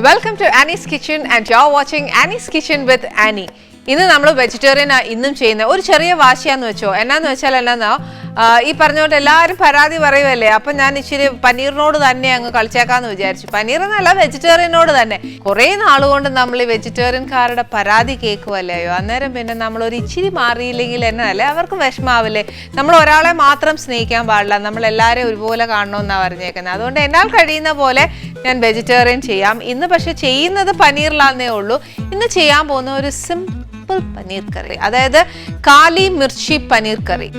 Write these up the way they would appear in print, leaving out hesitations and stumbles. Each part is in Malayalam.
Welcome to Annie's Kitchen and you're watching Annie's Kitchen with Annie. ഇന്ന് നമ്മൾ വെജിറ്റേറിയൻ ഇന്നും ചെയ്യുന്ന ഒരു ചെറിയ വാശിയാന്ന് വെച്ചോ. എന്നാന്ന് വെച്ചാൽ എന്നാ ഈ പറഞ്ഞുകൊണ്ട് എല്ലാവരും പരാതി പറയുമല്ലേ, അപ്പം ഞാൻ ഇച്ചിരി പനീറിനോട് തന്നെ അങ്ങ് കളിച്ചേക്കാന്ന് വിചാരിച്ചു. പനീർ എന്നല്ല, വെജിറ്റേറിയനോട് തന്നെ. കുറേ നാളുകൊണ്ട് നമ്മൾ ഈ വെജിറ്റേറിയൻകാരുടെ പരാതി കേൾക്കുമല്ലയോ. അന്നേരം പിന്നെ നമ്മളൊരു ഇച്ചിരി മാറിയില്ലെങ്കിൽ എന്നല്ലേ അവർക്ക് വിഷമാവില്ലേ. നമ്മൾ ഒരാളെ മാത്രം സ്നേഹിക്കാൻ പാടില്ല, നമ്മൾ എല്ലാവരെയും ഒരുപോലെ കാണണമെന്നാണ് പറഞ്ഞേക്കുന്നത്. അതുകൊണ്ട് എന്നാൽ കഴിയുന്ന പോലെ ഞാൻ വെജിറ്റേറിയൻ ചെയ്യാം. ഇന്ന് പക്ഷെ ചെയ്യുന്നത് പനീറിലാന്നേ ഉള്ളൂ. ഇന്ന് ചെയ്യാൻ പോകുന്ന ഒരു സിമ്പിൾ പനീർ കറി, അതായത് കാലി മിർച്ചി പനീർ കറി.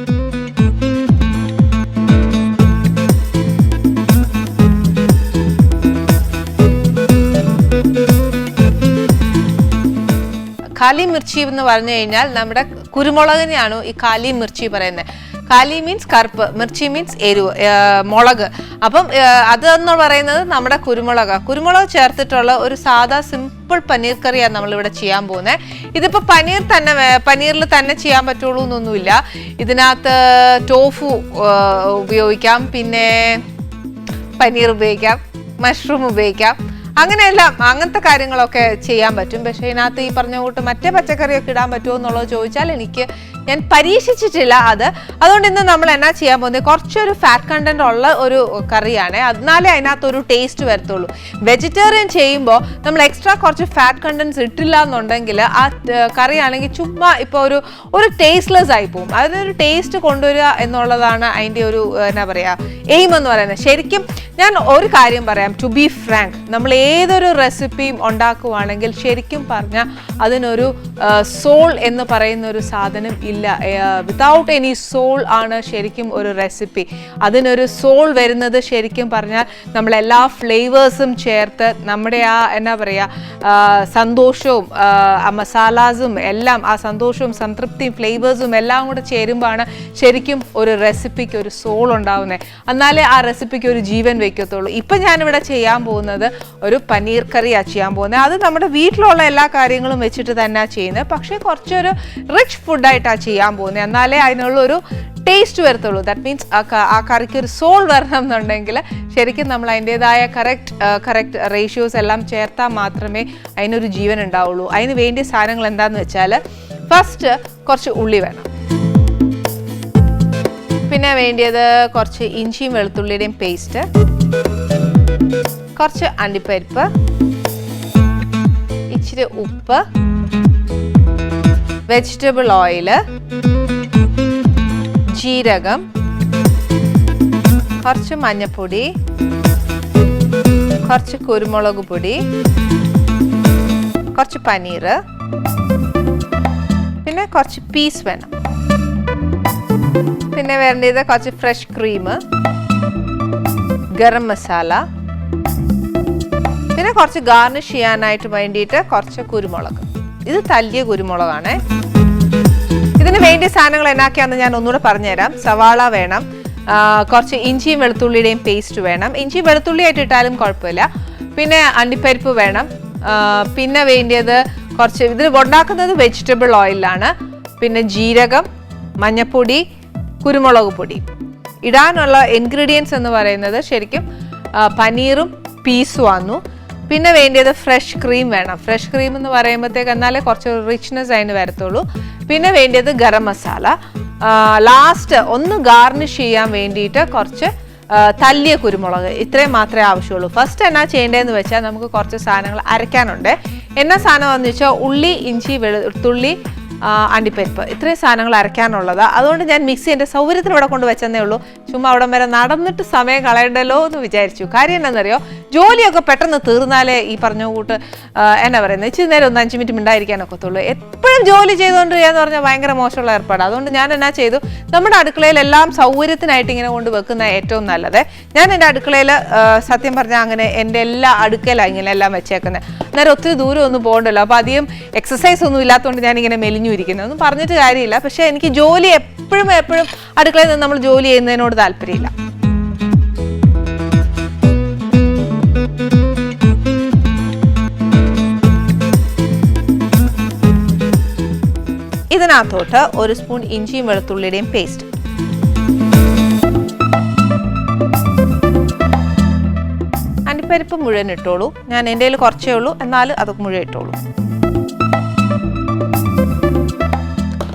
കാലി മിർച്ചി എന്ന് പറഞ്ഞു കഴിഞ്ഞാൽ നമ്മുടെ കുരുമുളകിനെയാണ് ഈ കാലി മിർച്ചി പറയുന്നത്. കാലി മീൻസ് കറുപ്പ്, മിർച്ചി മീൻസ് എരിവ്, മുളക്. അപ്പം അതെന്ന് പറയുന്നത് നമ്മുടെ കുരുമുളക് ചേർത്തിട്ടുള്ള ഒരു സാധാ സിമ്പിൾ പനീർ കറിയാണ് നമ്മളിവിടെ ചെയ്യാൻ പോകുന്നത്. ഇതിപ്പോൾ പനീറിൽ തന്നെ ചെയ്യാൻ പറ്റുള്ളൂ എന്നൊന്നുമില്ല. ഇതിനകത്ത് ടോഫു ഉപയോഗിക്കാം, പിന്നെ പനീർ ഉപയോഗിക്കാം, മഷ്റൂം ഉപയോഗിക്കാം, അങ്ങനത്തെ കാര്യങ്ങളൊക്കെ ചെയ്യാൻ പറ്റും. പക്ഷേ ഇതിനകത്ത് ഈ പറഞ്ഞ കൂട്ട് മറ്റേ പച്ചക്കറിയൊക്കെ ഇടാൻ പറ്റുമോ എന്നുള്ളത് ചോദിച്ചാൽ ഞാൻ പരീക്ഷിച്ചിട്ടില്ല അതുകൊണ്ട് ഇന്ന് നമ്മൾ എന്നാ ചെയ്യാൻ പോകുന്നത്, കുറച്ചൊരു ഫാറ്റ് കണ്ടന്റ് ഉള്ള ഒരു കറിയാണ്. എന്നാലേ അതിനകത്തൊരു ടേസ്റ്റ് വരത്തുള്ളൂ. വെജിറ്റേറിയൻ ചെയ്യുമ്പോൾ നമ്മൾ എക്സ്ട്രാ കുറച്ച് ഫാറ്റ് കണ്ടൻസ് ഇട്ടില്ല എന്നുണ്ടെങ്കിൽ ആ കറിയാണെങ്കിൽ ചുമ്മാ ഇപ്പോൾ ഒരു ടേസ്റ്റ്ലെസ് ആയി പോകും. അതിനൊരു ടേസ്റ്റ് കൊണ്ടുവരിക എന്നുള്ളതാണ് അതിൻ്റെ ഒരു എന്നാ പറയുക എയിം എന്ന് പറയുന്നത്. ശരിക്കും ഞാൻ ഒരു കാര്യം പറയാം, ടു ബി ഫ്രാങ്ക്, നമ്മൾ ഏതൊരു റെസിപ്പിയും ഉണ്ടാക്കുവാണെങ്കിൽ ശരിക്കും പറഞ്ഞാൽ അതിനൊരു സോൾ എന്ന് പറയുന്ന ഒരു സാധനം ഇല്ല. വിതൗട്ട് എനി സോൾ ആണ് ശരിക്കും ഒരു റെസിപ്പി. അതിനൊരു സോൾ വരുന്നത് ശരിക്കും പറഞ്ഞാൽ നമ്മളെല്ലാ ഫ്ലേവേഴ്സും ചേർത്ത് നമ്മുടെ ആ എന്നാ പറയുക സന്തോഷവും മസാലാസും എല്ലാം, ആ സന്തോഷവും സംതൃപ്തിയും ഫ്ലേവേഴ്സും എല്ലാം കൂടെ ചേരുമ്പോഴാണ് ശരിക്കും ഒരു റെസിപ്പിക്ക് ഒരു സോൾ ഉണ്ടാവുന്നത്. എന്നാലേ ആ റെസിപ്പിക്ക് ഒരു ജീവൻ വയ്ക്കത്തുള്ളൂ. ഇപ്പം ഞാനിവിടെ ചെയ്യാൻ പോകുന്നത് ഒരു പനീർ കറിയാണ് ചെയ്യാൻ പോകുന്നത്. അത് നമ്മുടെ വീട്ടിലുള്ള എല്ലാ കാര്യങ്ങളും വെച്ചിട്ട് തന്നെയാണ് ചെയ്യുന്നത്. പക്ഷേ കുറച്ചൊരു റിച്ച് ഫുഡായിട്ടാണ് ചെയ്യാൻ പോകുന്നത്. എന്നാലേ അതിനുള്ളൊരു ടേസ്റ്റ് വരത്തുള്ളൂ. ദാറ്റ് മീൻസ് ആ കറിക്ക് ഒരു സോൾ വരണം എന്നുണ്ടെങ്കിൽ ശരിക്കും നമ്മൾ അതിൻ്റെതായ കറക്റ്റ് റേഷ്യോസ് എല്ലാം ചേർത്താൽ മാത്രമേ അതിനൊരു ജീവൻ ഉണ്ടാവുള്ളൂ. അതിന് വേണ്ടിയ സാധനങ്ങൾ എന്താണെന്ന് വെച്ചാൽ, ഫസ്റ്റ് കുറച്ച് ഉള്ളി വേണം, പിന്നെ വേണ്ടിയത് കുറച്ച് ഇഞ്ചിയും വെളുത്തുള്ളിയുടെയും പേസ്റ്റ്, കുറച്ച് അണ്ടിപ്പരിപ്പ്, ഇച്ചിരി ഉപ്പ്, വെജിറ്റബിൾ ഓയിൽ, ജീരകം, കുറച്ച് മഞ്ഞൾപ്പൊടി, കുറച്ച് കുരുമുളക് പൊടി, കുറച്ച് പനീർ, പിന്നെ കുറച്ച് പീസ് വേണം, പിന്നെ വേണ്ടത് കുറച്ച് ഫ്രഷ് ക്രീം, ഗരം മസാല, പിന്നെ കുറച്ച് ഗാർണിഷ് ചെയ്യാനായിട്ട് വേണ്ടിയിട്ട് കുറച്ച് കുരുമുളക്. ഇത് തല്ലിയ കുരുമുളകാണ്. ഇതിന് വേണ്ടിയ സാധനങ്ങൾ എന്നാക്കിയാന്ന് ഞാൻ ഒന്നുകൂടെ പറഞ്ഞുതരാം. സവാള വേണം, കുറച്ച് ഇഞ്ചിയും വെളുത്തുള്ളിയുടെയും പേസ്റ്റ് വേണം, ഇഞ്ചി വെളുത്തുള്ളിയായിട്ട് ഇട്ടാലും കുഴപ്പമില്ല, പിന്നെ അണ്ടിപ്പരിപ്പ് വേണം, പിന്നെ വേണ്ടിയത് കുറച്ച്, ഇതിൽ ഉണ്ടാക്കുന്നത് വെജിറ്റബിൾ ഓയിലാണ്, പിന്നെ ജീരകം, മഞ്ഞൾപ്പൊടി, കുരുമുളക് പൊടി. ഇടാനുള്ള ഇൻഗ്രീഡിയൻസ് എന്ന് പറയുന്നത് ശരിക്കും പനീറും പീസും ആന്നു. പിന്നെ വേണ്ടിയത് ഫ്രഷ് ക്രീം വേണം. ഫ്രഷ് ക്രീം എന്ന് പറയുമ്പോഴത്തേക്ക് എന്നാലേ കുറച്ച് റിച്ച്നെസ് അതിന് വരത്തുള്ളൂ. പിന്നെ വേണ്ടിയത് ഗരം മസാല. ലാസ്റ്റ് ഒന്ന് ഗാർണിഷ് ചെയ്യാൻ വേണ്ടിയിട്ട് കുറച്ച് തല്ലിയ കുരുമുളക്. ഇത്രയും മാത്രമേ ആവശ്യമുള്ളൂ. ഫസ്റ്റ് എന്നാ ചെയ്യേണ്ടതെന്ന് വെച്ചാൽ നമുക്ക് കുറച്ച് സാധനങ്ങൾ അരയ്ക്കാനുണ്ട്. എന്നാ സാധനമാണെന്ന് വെച്ചാൽ ഉള്ളി, ഇഞ്ചി, വെളുത്തുള്ളി, അണ്ടിപ്പരിപ്പ്, ഇത്രയും സാധനങ്ങൾ അരയ്ക്കാനുള്ളതാണ്. അതുകൊണ്ട് ഞാൻ മിക്സി എൻ്റെ സൗകര്യത്തിന് ഇവിടെ കൊണ്ട് വെച്ചെന്നേ ഉള്ളൂ. ചുമ്മാ അവിടം വരെ നടന്നിട്ട് സമയം കളയണ്ടല്ലോ എന്ന് വിചാരിച്ചു. കാര്യം എന്താണെന്നറിയോ, ജോലിയൊക്കെ പെട്ടെന്ന് തീർന്നാലേ ഈ പറഞ്ഞ കൂട്ട് എന്നാ പറയുന്നത് ഇച്ചിരി നേരം ഒന്ന് 5 മിനിറ്റ് മിണ്ടായിരിക്കാനൊക്കത്തുള്ളൂ. എപ്പോഴും ജോലി ചെയ്തുകൊണ്ടിരിക്കുകയെന്ന് പറഞ്ഞാൽ ഭയങ്കര മോശമുള്ള ഏർപ്പാട്. അതുകൊണ്ട് ഞാൻ എന്നാ ചെയ്തു, നമ്മുടെ അടുക്കളയിലെല്ലാം സൗകര്യത്തിനായിട്ട് ഇങ്ങനെ കൊണ്ട് വെക്കുന്ന ഏറ്റവും നല്ലത്. ഞാൻ എൻ്റെ അടുക്കളയിൽ സത്യം പറഞ്ഞാൽ അങ്ങനെ എൻ്റെ എല്ലാ അടുക്കളയിലാണ് ഇങ്ങനെ എല്ലാം വെച്ചേക്കുന്നത്. അന്നേരം ഒത്തിരി ദൂരം ഒന്നും പോകണ്ടല്ലോ. അപ്പോൾ അധികം എക്സസൈസ് ഒന്നും ഇല്ലാത്തതുകൊണ്ട് ഞാനിങ്ങനെ മെലിഞ്ഞിരിക്കുന്നത്. ഒന്നും പറഞ്ഞിട്ട് കാര്യമില്ല. പക്ഷേ എനിക്ക് ജോലി എപ്പോഴും അടുക്കളയിൽ നിന്ന് നമ്മൾ ജോലി ചെയ്യുന്നതിനോട് താല്പര്യമില്ല. ഇതിനകത്തോട്ട് 1 സ്പൂൺ ഇഞ്ചിയും വെളുത്തുള്ളിയുടെയും പേസ്റ്റ്, അണ്ടിപ്പരിപ്പ് മുഴുവൻ ഇട്ടോളൂ. ഞാൻ എൻ്റെ കയ്യിൽ കുറച്ചേ ഉള്ളൂ, എന്നാലും അത് മുഴുവൻ ഇട്ടോളൂ.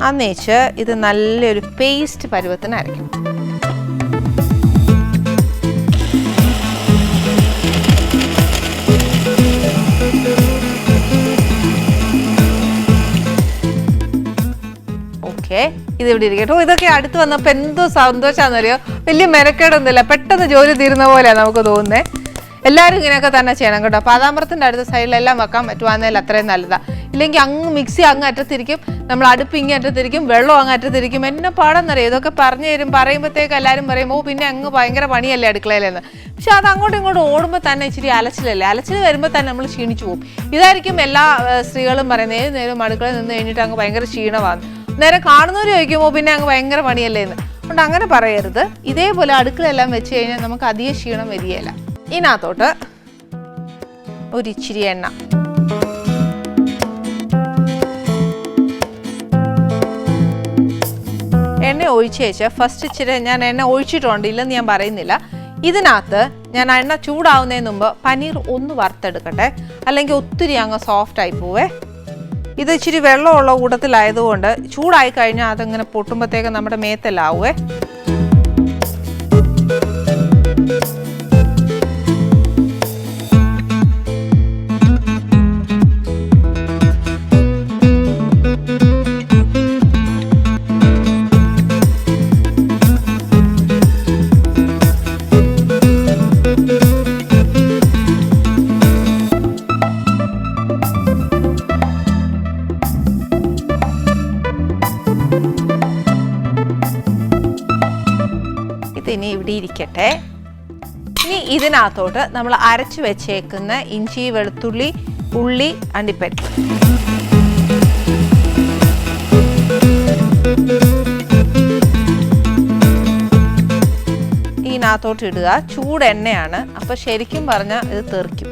അന്നേച്ച് ഇത് നല്ലൊരു പേസ്റ്റ് പരുവത്തിന് അരയ്ക്കണം. ഓക്കെ, ഇത് ഇവിടെ ഇരിക്കട്ടോ. ഇതൊക്കെ അടുത്ത് വന്നപ്പോൾ എന്തോ സന്തോഷാന്നറിയോ, വലിയ മെനക്കേടൊന്നുമില്ല, പെട്ടെന്ന് ജോലി തീരുന്ന പോലെയാണ് നമുക്ക് തോന്നുന്നത്. എല്ലാവരും ഇങ്ങനെയൊക്കെ തന്നെ ചെയ്യണം കേട്ടോ. പാതാമൃത്തിൻ്റെ അടുത്ത സൈഡിലെല്ലാം വെക്കാൻ പറ്റുവാന്നേൽ അത്രയും നല്ലതാണ്. ഇല്ലെങ്കിൽ അങ്ങ് മിക്സി അങ്ങ് അറ്റത്തിരിക്കും, നമ്മൾ അടുപ്പ് ഇങ്ങ് അറ്റത്തിരിക്കും, വെള്ളം അങ്ങ് അറ്റത്തിരിക്കും. എന്നെ പാടെന്നറിയാം. ഇതൊക്കെ പറഞ്ഞു തരും, പറയുമ്പോഴത്തേക്ക് എല്ലാവരും പറയും, ഓ പിന്നെ അങ്ങ് ഭയങ്കര പണിയല്ലേ അടുക്കളയിലെന്ന്. പക്ഷെ അത് അങ്ങോട്ടും ഇങ്ങോട്ടും ഓടുമ്പോൾ തന്നെ ഇച്ചിരി അലച്ചിലല്ലേ, അലച്ചിൽ വരുമ്പോൾ തന്നെ നമ്മൾ ക്ഷീണിച്ചു പോകും. ഇതായിരിക്കും എല്ലാ സ്ത്രീകളും പറയുന്നത്, ഏത് നേരം അടുക്കളയിൽ നിന്ന് കഴിഞ്ഞിട്ട് അങ്ങ് ഭയങ്കര ക്ഷീണമാണ്. നേരം കാണുന്നവർ ചോദിക്കുമ്പോൾ പിന്നെ അങ്ങ് ഭയങ്കര പണിയല്ലേ എന്ന്. അതുകൊണ്ട് അങ്ങനെ പറയരുത്. ഇതേപോലെ അടുക്കളയെല്ലാം വെച്ച് കഴിഞ്ഞാൽ നമുക്ക് അധികം ക്ഷീണം വരികയില്ല. ഇതിനകത്തോട്ട് ഒരിച്ചിരി എണ്ണ, എണ്ണ ഒഴിച്ച് വെച്ച് ഫസ്റ്റ് ഇച്ചിരി ഞാൻ എണ്ണ ഒഴിച്ചിട്ടുണ്ട്, ഇല്ലെന്ന് ഞാൻ പറയുന്നില്ല. ഇതിനകത്ത് ഞാൻ എണ്ണ ചൂടാവുന്നതിന് മുമ്പ് പനീർ ഒന്ന് വറുത്തെടുക്കട്ടെ, അല്ലെങ്കിൽ ഒത്തിരി അങ്ങ് സോഫ്റ്റ് ആയി പോവേ. ഇത് ഇച്ചിരി വെള്ളമുള്ള കൂട്ടത്തിലായതുകൊണ്ട് ചൂടായി കഴിഞ്ഞാൽ അതങ്ങനെ പൊട്ടുമ്പോഴത്തേക്ക് നമ്മുടെ മേത്തെല്ലാവേ. ഇനി ഇവിടെ ഇരിക്കട്ടെ. ഇനി ഇതിനകത്തോട്ട് നമ്മൾ അരച്ചു വെച്ചേക്കുന്ന ഇഞ്ചി, വെളുത്തുള്ളി, ഉള്ളി, അണ്ടിപ്പരിപ്പ് ഇതിനകത്തോട്ട് ഇടുക. ചൂടെണ്ണയാണ്, അപ്പൊ ശരിക്കും പറഞ്ഞാൽ ഇത് തെറിക്കും.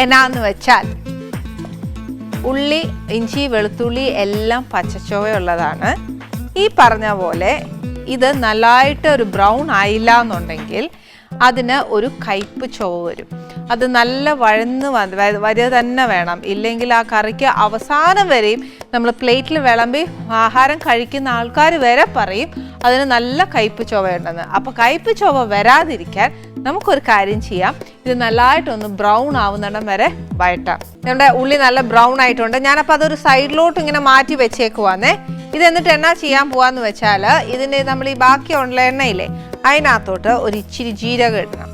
എന്നാന്ന് വെച്ചാൽ ഉള്ളി, ഇഞ്ചി, വെളുത്തുള്ളി എല്ലാം പച്ചച്ചോവയുള്ളതാണ്. ഈ പറഞ്ഞ പോലെ ഇത് നല്ലതായിട്ട് ഒരു ബ്രൗൺ ആയില്ല എന്നുണ്ടെങ്കിൽ അതിന് ഒരു കയ്പ്പ് ചുവ വരും. അത് നല്ല വഴന്ന് വരിക തന്നെ വേണം. ഇല്ലെങ്കിൽ ആ കറിക്ക് അവസാനം വരെയും നമ്മൾ പ്ലേറ്റിൽ വിളമ്പി ആഹാരം കഴിക്കുന്ന ആൾക്കാർ വരെ പറയും അതിന് നല്ല കയ്പ്പ് ചുവയുണ്ടെന്ന്. അപ്പോൾ കയ്പ്പ് ചുവ വരാതിരിക്കാൻ നമുക്കൊരു കാര്യം ചെയ്യാം. ഇത് നല്ലതായിട്ടൊന്ന് ബ്രൗൺ ആവുന്നിടം വരെ വഴറ്റാം. നമ്മുടെ ഉള്ളി നല്ല ബ്രൗൺ ആയിട്ടുണ്ട്. ഞാനപ്പോൾ അതൊരു സൈഡിലോട്ട് ഇങ്ങനെ മാറ്റി വെച്ചേക്കുവാന്നേ. ഇതെന്നിട്ട് എന്നാ ചെയ്യാൻ പോവാന്ന് വെച്ചാൽ ഇതിൻ്റെ നമ്മൾ ഈ ബാക്കിയുള്ള എണ്ണയില്ലേ അതിനകത്തോട്ട് ഒരു ഇച്ചിരി ജീരകം ഇടണം.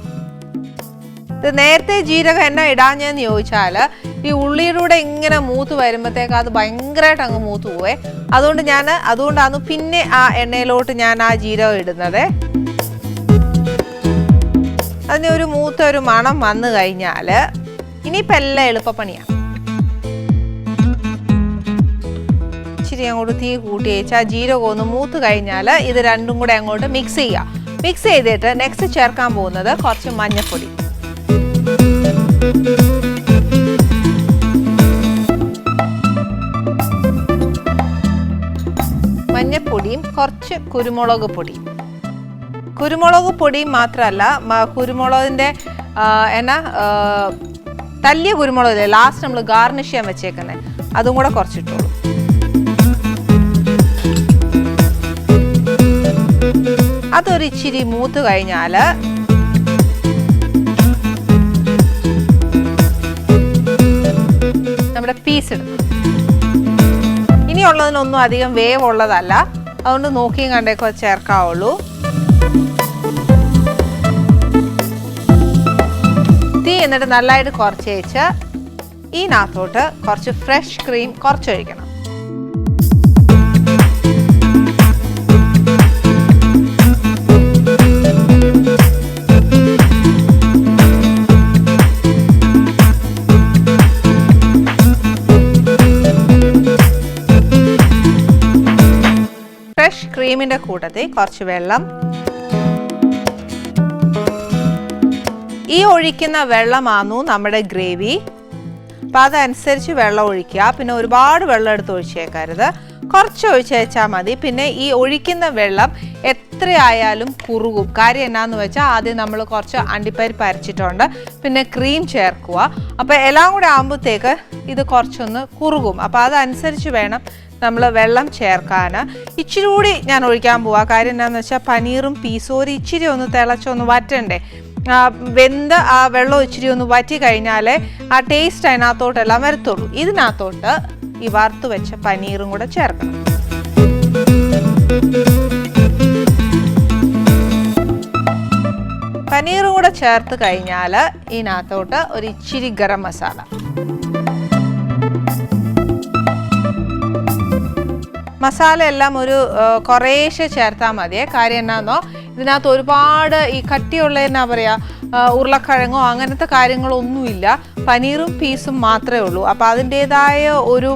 ഇത് നേരത്തെ ജീരകം എണ്ണ ഇടാഞ്ഞെന്ന് ചോദിച്ചാൽ ഈ ഉള്ളിയിലൂടെ ഇങ്ങനെ മൂത്ത് വരുമ്പോഴത്തേക്ക് അത് ഭയങ്കരമായിട്ട് അങ്ങ് മൂത്ത് പോവേ. അതുകൊണ്ടാണ് പിന്നെ ആ എണ്ണയിലോട്ട് ഞാൻ ആ ജീരകം ഇടുന്നത്. അതിന് ഒരു മൂത്ത ഒരു മണം വന്നു കഴിഞ്ഞാൽ ഇനിയിപ്പോൾ എല്ലാം എളുപ്പപ്പണിയാണ്. ഇച്ചിരി അങ്ങോട്ട് തീ കൂട്ടി വെച്ചാൽ ജീരകം ഒന്ന് മൂത്ത് കഴിഞ്ഞാൽ ഇത് രണ്ടും കൂടെ അങ്ങോട്ട് മിക്സ് ചെയ്യുക. മിക്സ് ചെയ്തിട്ട് നെക്സ്റ്റ് ചേർക്കാൻ പോകുന്നത് കുറച്ച് മഞ്ഞൾപ്പൊടി, മഞ്ഞൾപ്പൊടിയും കുറച്ച് കുരുമുളക് പൊടിയും. കുരുമുളക് പൊടിയും മാത്രമല്ല, കുരുമുളകിൻ്റെ തല്ലിയ കുരുമുളകില്ലേ ലാസ്റ്റ് നമ്മൾ ഗാർണിഷ് ചെയ്യാൻ വെച്ചേക്കുന്നത്, അതും കൂടെ കുറച്ചിട്ടോളൂ. അതൊരു ഇച്ചിരി മൂത്ത് കഴിഞ്ഞാൽ നമ്മുടെ പീസ് ഇടുന്നു. ഇനിയുള്ളതിനൊന്നും അധികം വേവ് ഉള്ളതല്ല, അതുകൊണ്ട് നോക്കിയും കണ്ടേക്കോ ചേർക്കാവുള്ളൂ. തീ എന്നിട്ട് നല്ലതായിട്ട് കുറച്ച് വെച്ച് ഇതിനകത്തോട്ട് കുറച്ച് ഫ്രഷ് ക്രീം കുറച്ചൊഴിക്കണം. ക്രീമിന്റെ കൂട്ടത്തിൽ കുറച്ച് വെള്ളം. ഈ ഒഴിക്കുന്ന വെള്ളമാണു നമ്മുടെ ഗ്രേവി. അപ്പം അതനുസരിച്ച് വെള്ളം ഒഴിക്കുക. പിന്നെ ഒരുപാട് വെള്ളം എടുത്ത് ഒഴിച്ചേക്കരുത്, കുറച്ച് ഒഴിച്ച് വെച്ചാൽ മതി. പിന്നെ ഈ ഒഴിക്കുന്ന വെള്ളം എത്രയായാലും കുറുകും. കാര്യം എന്നാന്ന് വെച്ചാൽ ആദ്യം നമ്മൾ കുറച്ച് അണ്ടിപ്പരിപ്പ് അരച്ചിട്ടുണ്ട്, പിന്നെ ക്രീം ചേർക്കുക. അപ്പോൾ എല്ലാം കൂടെ ആകുമ്പോഴത്തേക്ക് ഇത് കുറച്ചൊന്ന് കുറുകും. അപ്പോൾ അതനുസരിച്ച് വേണം നമ്മൾ വെള്ളം ചേർക്കാൻ. ഇച്ചിരി കൂടി ഞാൻ ഒഴിക്കാൻ പോവാം. കാര്യം എന്താണെന്ന് വെച്ചാൽ പനീറും പീസും ഒരു ഇച്ചിരി ഒന്ന് തിളച്ചൊന്ന് വറ്റണ്ടേ. വെന്ത് ആ വെള്ളം ഇച്ചിരി ഒന്ന് വറ്റി കഴിഞ്ഞാലേ ആ ടേസ്റ്റ് അതിനകത്തോട്ടെല്ലാം വരത്തുള്ളൂ. ഇതിനകത്തോട്ട് ഈ വറുത്ത് വെച്ച പനീറും കൂടെ ചേർക്കണം. പനീറും കൂടെ ചേർത്ത് കഴിഞ്ഞാൽ ഇതിനകത്തോട്ട് ഒരു ഇച്ചിരി ഗരം മസാല. മസാല എല്ലാം ഒരു കുറേശ്ശെ ചേർത്താൽ മതിയേ. കാര്യം എന്നാന്നോ, ഇതിനകത്ത് ഒരുപാട് ഈ കട്ടിയുള്ള എന്നാ പറയുക ഉരുളക്കിഴങ്ങോ അങ്ങനത്തെ കാര്യങ്ങളൊന്നുമില്ല, പനീറും പീസും മാത്രമേ ഉള്ളൂ. അപ്പോൾ അതിൻ്റേതായ ഒരു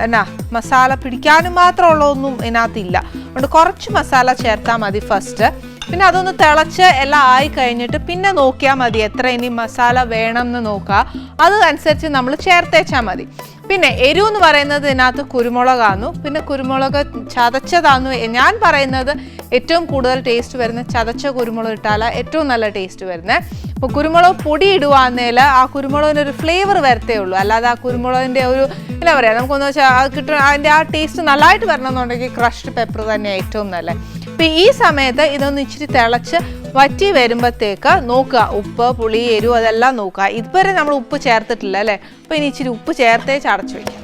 എന്നാ മസാല പിടിക്കാനും മാത്രമുള്ളതൊന്നും ഇതിനകത്തില്ല. അതുകൊണ്ട് കുറച്ച് മസാല ചേർത്താൽ മതി ഫസ്റ്റ്. പിന്നെ അതൊന്ന് തിളച്ച് എല്ലാം ആയി കഴിഞ്ഞിട്ട് പിന്നെ നോക്കിയാൽ മതി എത്ര ഇനി മസാല വേണം എന്ന് നോക്കുക. അതനുസരിച്ച് നമ്മൾ ചേർത്തേച്ചാൽ മതി. പിന്നെ എരിവ് എന്ന് പറയുന്നത് ഇതിനകത്ത് കുരുമുളകാന്നു. പിന്നെ കുരുമുളക് ചതച്ചതാന്നു. ഞാൻ പറയുന്നത് ഏറ്റവും കൂടുതൽ ടേസ്റ്റ് വരുന്നത് ചതച്ച കുരുമുളക് ഇട്ടാലാണ് ഏറ്റവും നല്ല ടേസ്റ്റ് വരുന്നത്. ഇപ്പോൾ കുരുമുളക് പൊടി ഇടുവാന്നേൽ ആ കുരുമുളകിൻ്റെ ഒരു ഫ്ലേവർ വരത്തേ ഉള്ളൂ. അല്ലാതെ ആ കുരുമുളകിൻ്റെ ഒരു എന്താ പറയുക, നമുക്കൊന്ന് വെച്ചാൽ അത് കിട്ടും അതിൻ്റെ ആ ടേസ്റ്റ് നല്ലതായിട്ട് വരണമെന്നുണ്ടെങ്കിൽ ക്രഷ്ഡ് പെപ്പർ തന്നെ ഏറ്റവും നല്ലത്. ഇപ്പം ഈ സമയത്ത് ഇതൊന്ന് ഇച്ചിരി തിളച്ച് വറ്റി വരുമ്പോഴത്തേക്ക് നോക്കുക, ഉപ്പ് പുളി എരിവ് അതെല്ലാം നോക്കുക. ഇതുവരെ നമ്മൾ ഉപ്പ് ചേർത്തിട്ടില്ല അല്ലേ. അപ്പോൾ ഇനി ഇച്ചിരി ഉപ്പ് ചേർത്തേച്ച് അടച്ചു വയ്ക്കാം.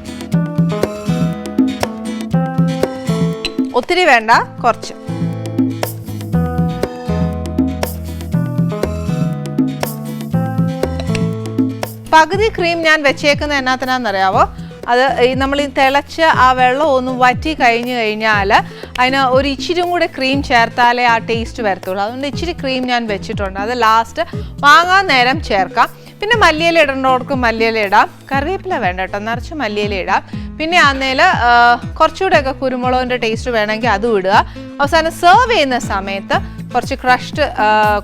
ഒത്തിരി വേണ്ട, കുറച്ച്. പകുതി ക്രീം ഞാൻ വെച്ചേക്കുന്നത് എന്നാത്തിനാന്നറിയാവോ, അത് നമ്മൾ ഈ തിളച്ച് ആ വെള്ളം ഒന്ന് വറ്റി കഴിഞ്ഞ് കഴിഞ്ഞാൽ അതിന് ഒരു ഇച്ചിരിയും കൂടെ ക്രീം ചേർത്താലേ ആ ടേസ്റ്റ് വരത്തുള്ളൂ. അതുകൊണ്ട് ഇച്ചിരി ക്രീം ഞാൻ വെച്ചിട്ടുണ്ട്. അത് ലാസ്റ്റ് വാങ്ങാൻ നേരം ചേർക്കാം. പിന്നെ മല്ലിയില ഇടേണ്ടവർക്ക് മല്ലിയില ഇടാം, കറിവേപ്പില വേണ്ട കേട്ടോ, നിറച്ച് മല്ലിയില ഇടാം. പിന്നെ അന്നേൽ കുറച്ചുകൂടെയൊക്കെ കുരുമുളകിൻ്റെ ടേസ്റ്റ് വേണമെങ്കിൽ അതും ഇടുക. അവസാനം സെർവ് ചെയ്യുന്ന സമയത്ത് കുറച്ച് ക്രഷ്ഡ്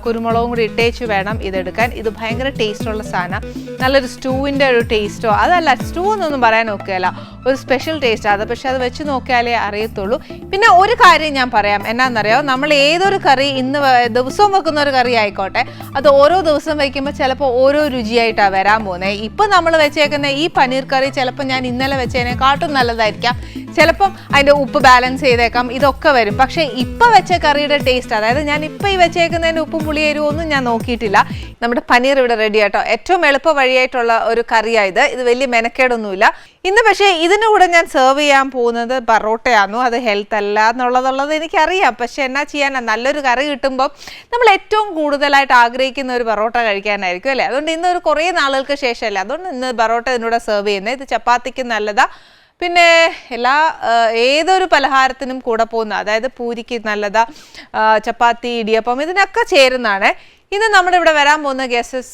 കുരുമുളകും കൂടി ഇട്ടേച്ച് വേണം ഇതെടുക്കാൻ. ഇത് ഭയങ്കര ടേസ്റ്റുള്ള സാധനം. നല്ലൊരു സ്റ്റൂവിൻ്റെ ഒരു ടേസ്റ്റോ, അതല്ല സ്റ്റൂ എന്നൊന്നും പറയാൻ നോക്കുകയല്ല, ഒരു സ്പെഷ്യൽ ടേസ്റ്റ് അത്. പക്ഷെ അത് വെച്ച് നോക്കിയാലേ അറിയത്തുള്ളൂ. പിന്നെ ഒരു കാര്യം ഞാൻ പറയാം, എന്നാന്നറിയോ, നമ്മൾ ഏതൊരു കറി ഇന്ന് ദിവസവും വെക്കുന്ന ഒരു കറി ആയിക്കോട്ടെ, അത് ഓരോ ദിവസം വയ്ക്കുമ്പോൾ ചിലപ്പോൾ ഓരോ രുചിയായിട്ടാണ് വരാൻ പോകുന്നത്. ഇപ്പം നമ്മൾ വെച്ചേക്കുന്ന ഈ പനീർ കറി ചിലപ്പോൾ ഞാൻ ഇന്നലെ വെച്ചതിനെക്കാട്ടും നല്ലതായിരിക്കാം. ചിലപ്പം അതിൻ്റെ ഉപ്പ് ബാലൻസ് ചെയ്തേക്കാം, ഇതൊക്കെ വരും. പക്ഷേ ഇപ്പം വെച്ച കറിയുടെ ടേസ്റ്റ്, അതായത് ഞാൻ ഇപ്പം ഈ വെച്ചേക്കുന്നതിൻ്റെ ഉപ്പും പുളി എരിവും ഒന്നും ഞാൻ നോക്കിയിട്ടില്ല. നമ്മുടെ പനീർ ഇവിടെ റെഡി ആട്ടോ. ഏറ്റവും എളുപ്പ വഴിയായിട്ടുള്ള ഒരു കറിയായത്. ഇത് വലിയ മെനക്കേടൊന്നുമില്ല ഇന്ന്. പക്ഷേ ഇതിൻ്റെ കൂടെ ഞാൻ സെർവ് ചെയ്യാൻ പോകുന്നത് ബറോട്ടയായിരുന്നു. അത് ഹെൽത്ത് അല്ല എന്നുള്ളത് എനിക്കറിയാം. പക്ഷെ എന്നാ ചെയ്യാനാ, നല്ലൊരു കറി കിട്ടുമ്പോൾ നമ്മൾ ഏറ്റവും കൂടുതലായിട്ട് ആഗ്രഹിക്കുന്ന ഒരു ബറോട്ട കഴിക്കാനായിരിക്കും അല്ലേ. അതുകൊണ്ട് ഇന്നൊരു കുറേ നാളുകൾക്ക് ശേഷമല്ലേ, അതുകൊണ്ട് ഇന്ന് ബറോട്ട ഇതിനൂടെ സെർവ് ചെയ്യുന്നത്. ഇത് ചപ്പാത്തിക്ക് നല്ലതാ, പിന്നെ ഏതൊരു പലഹാരത്തിനും കൂടെ പോകുന്ന, അതായത് പൂരിക്ക് നല്ലതാ, ചപ്പാത്തി ഇടിയപ്പം ഇതിനൊക്കെ ചേരുന്നതാണ്. ഇന്ന് നമ്മുടെ ഇവിടെ വരാൻ പോകുന്ന ഗസ്റ്റസ്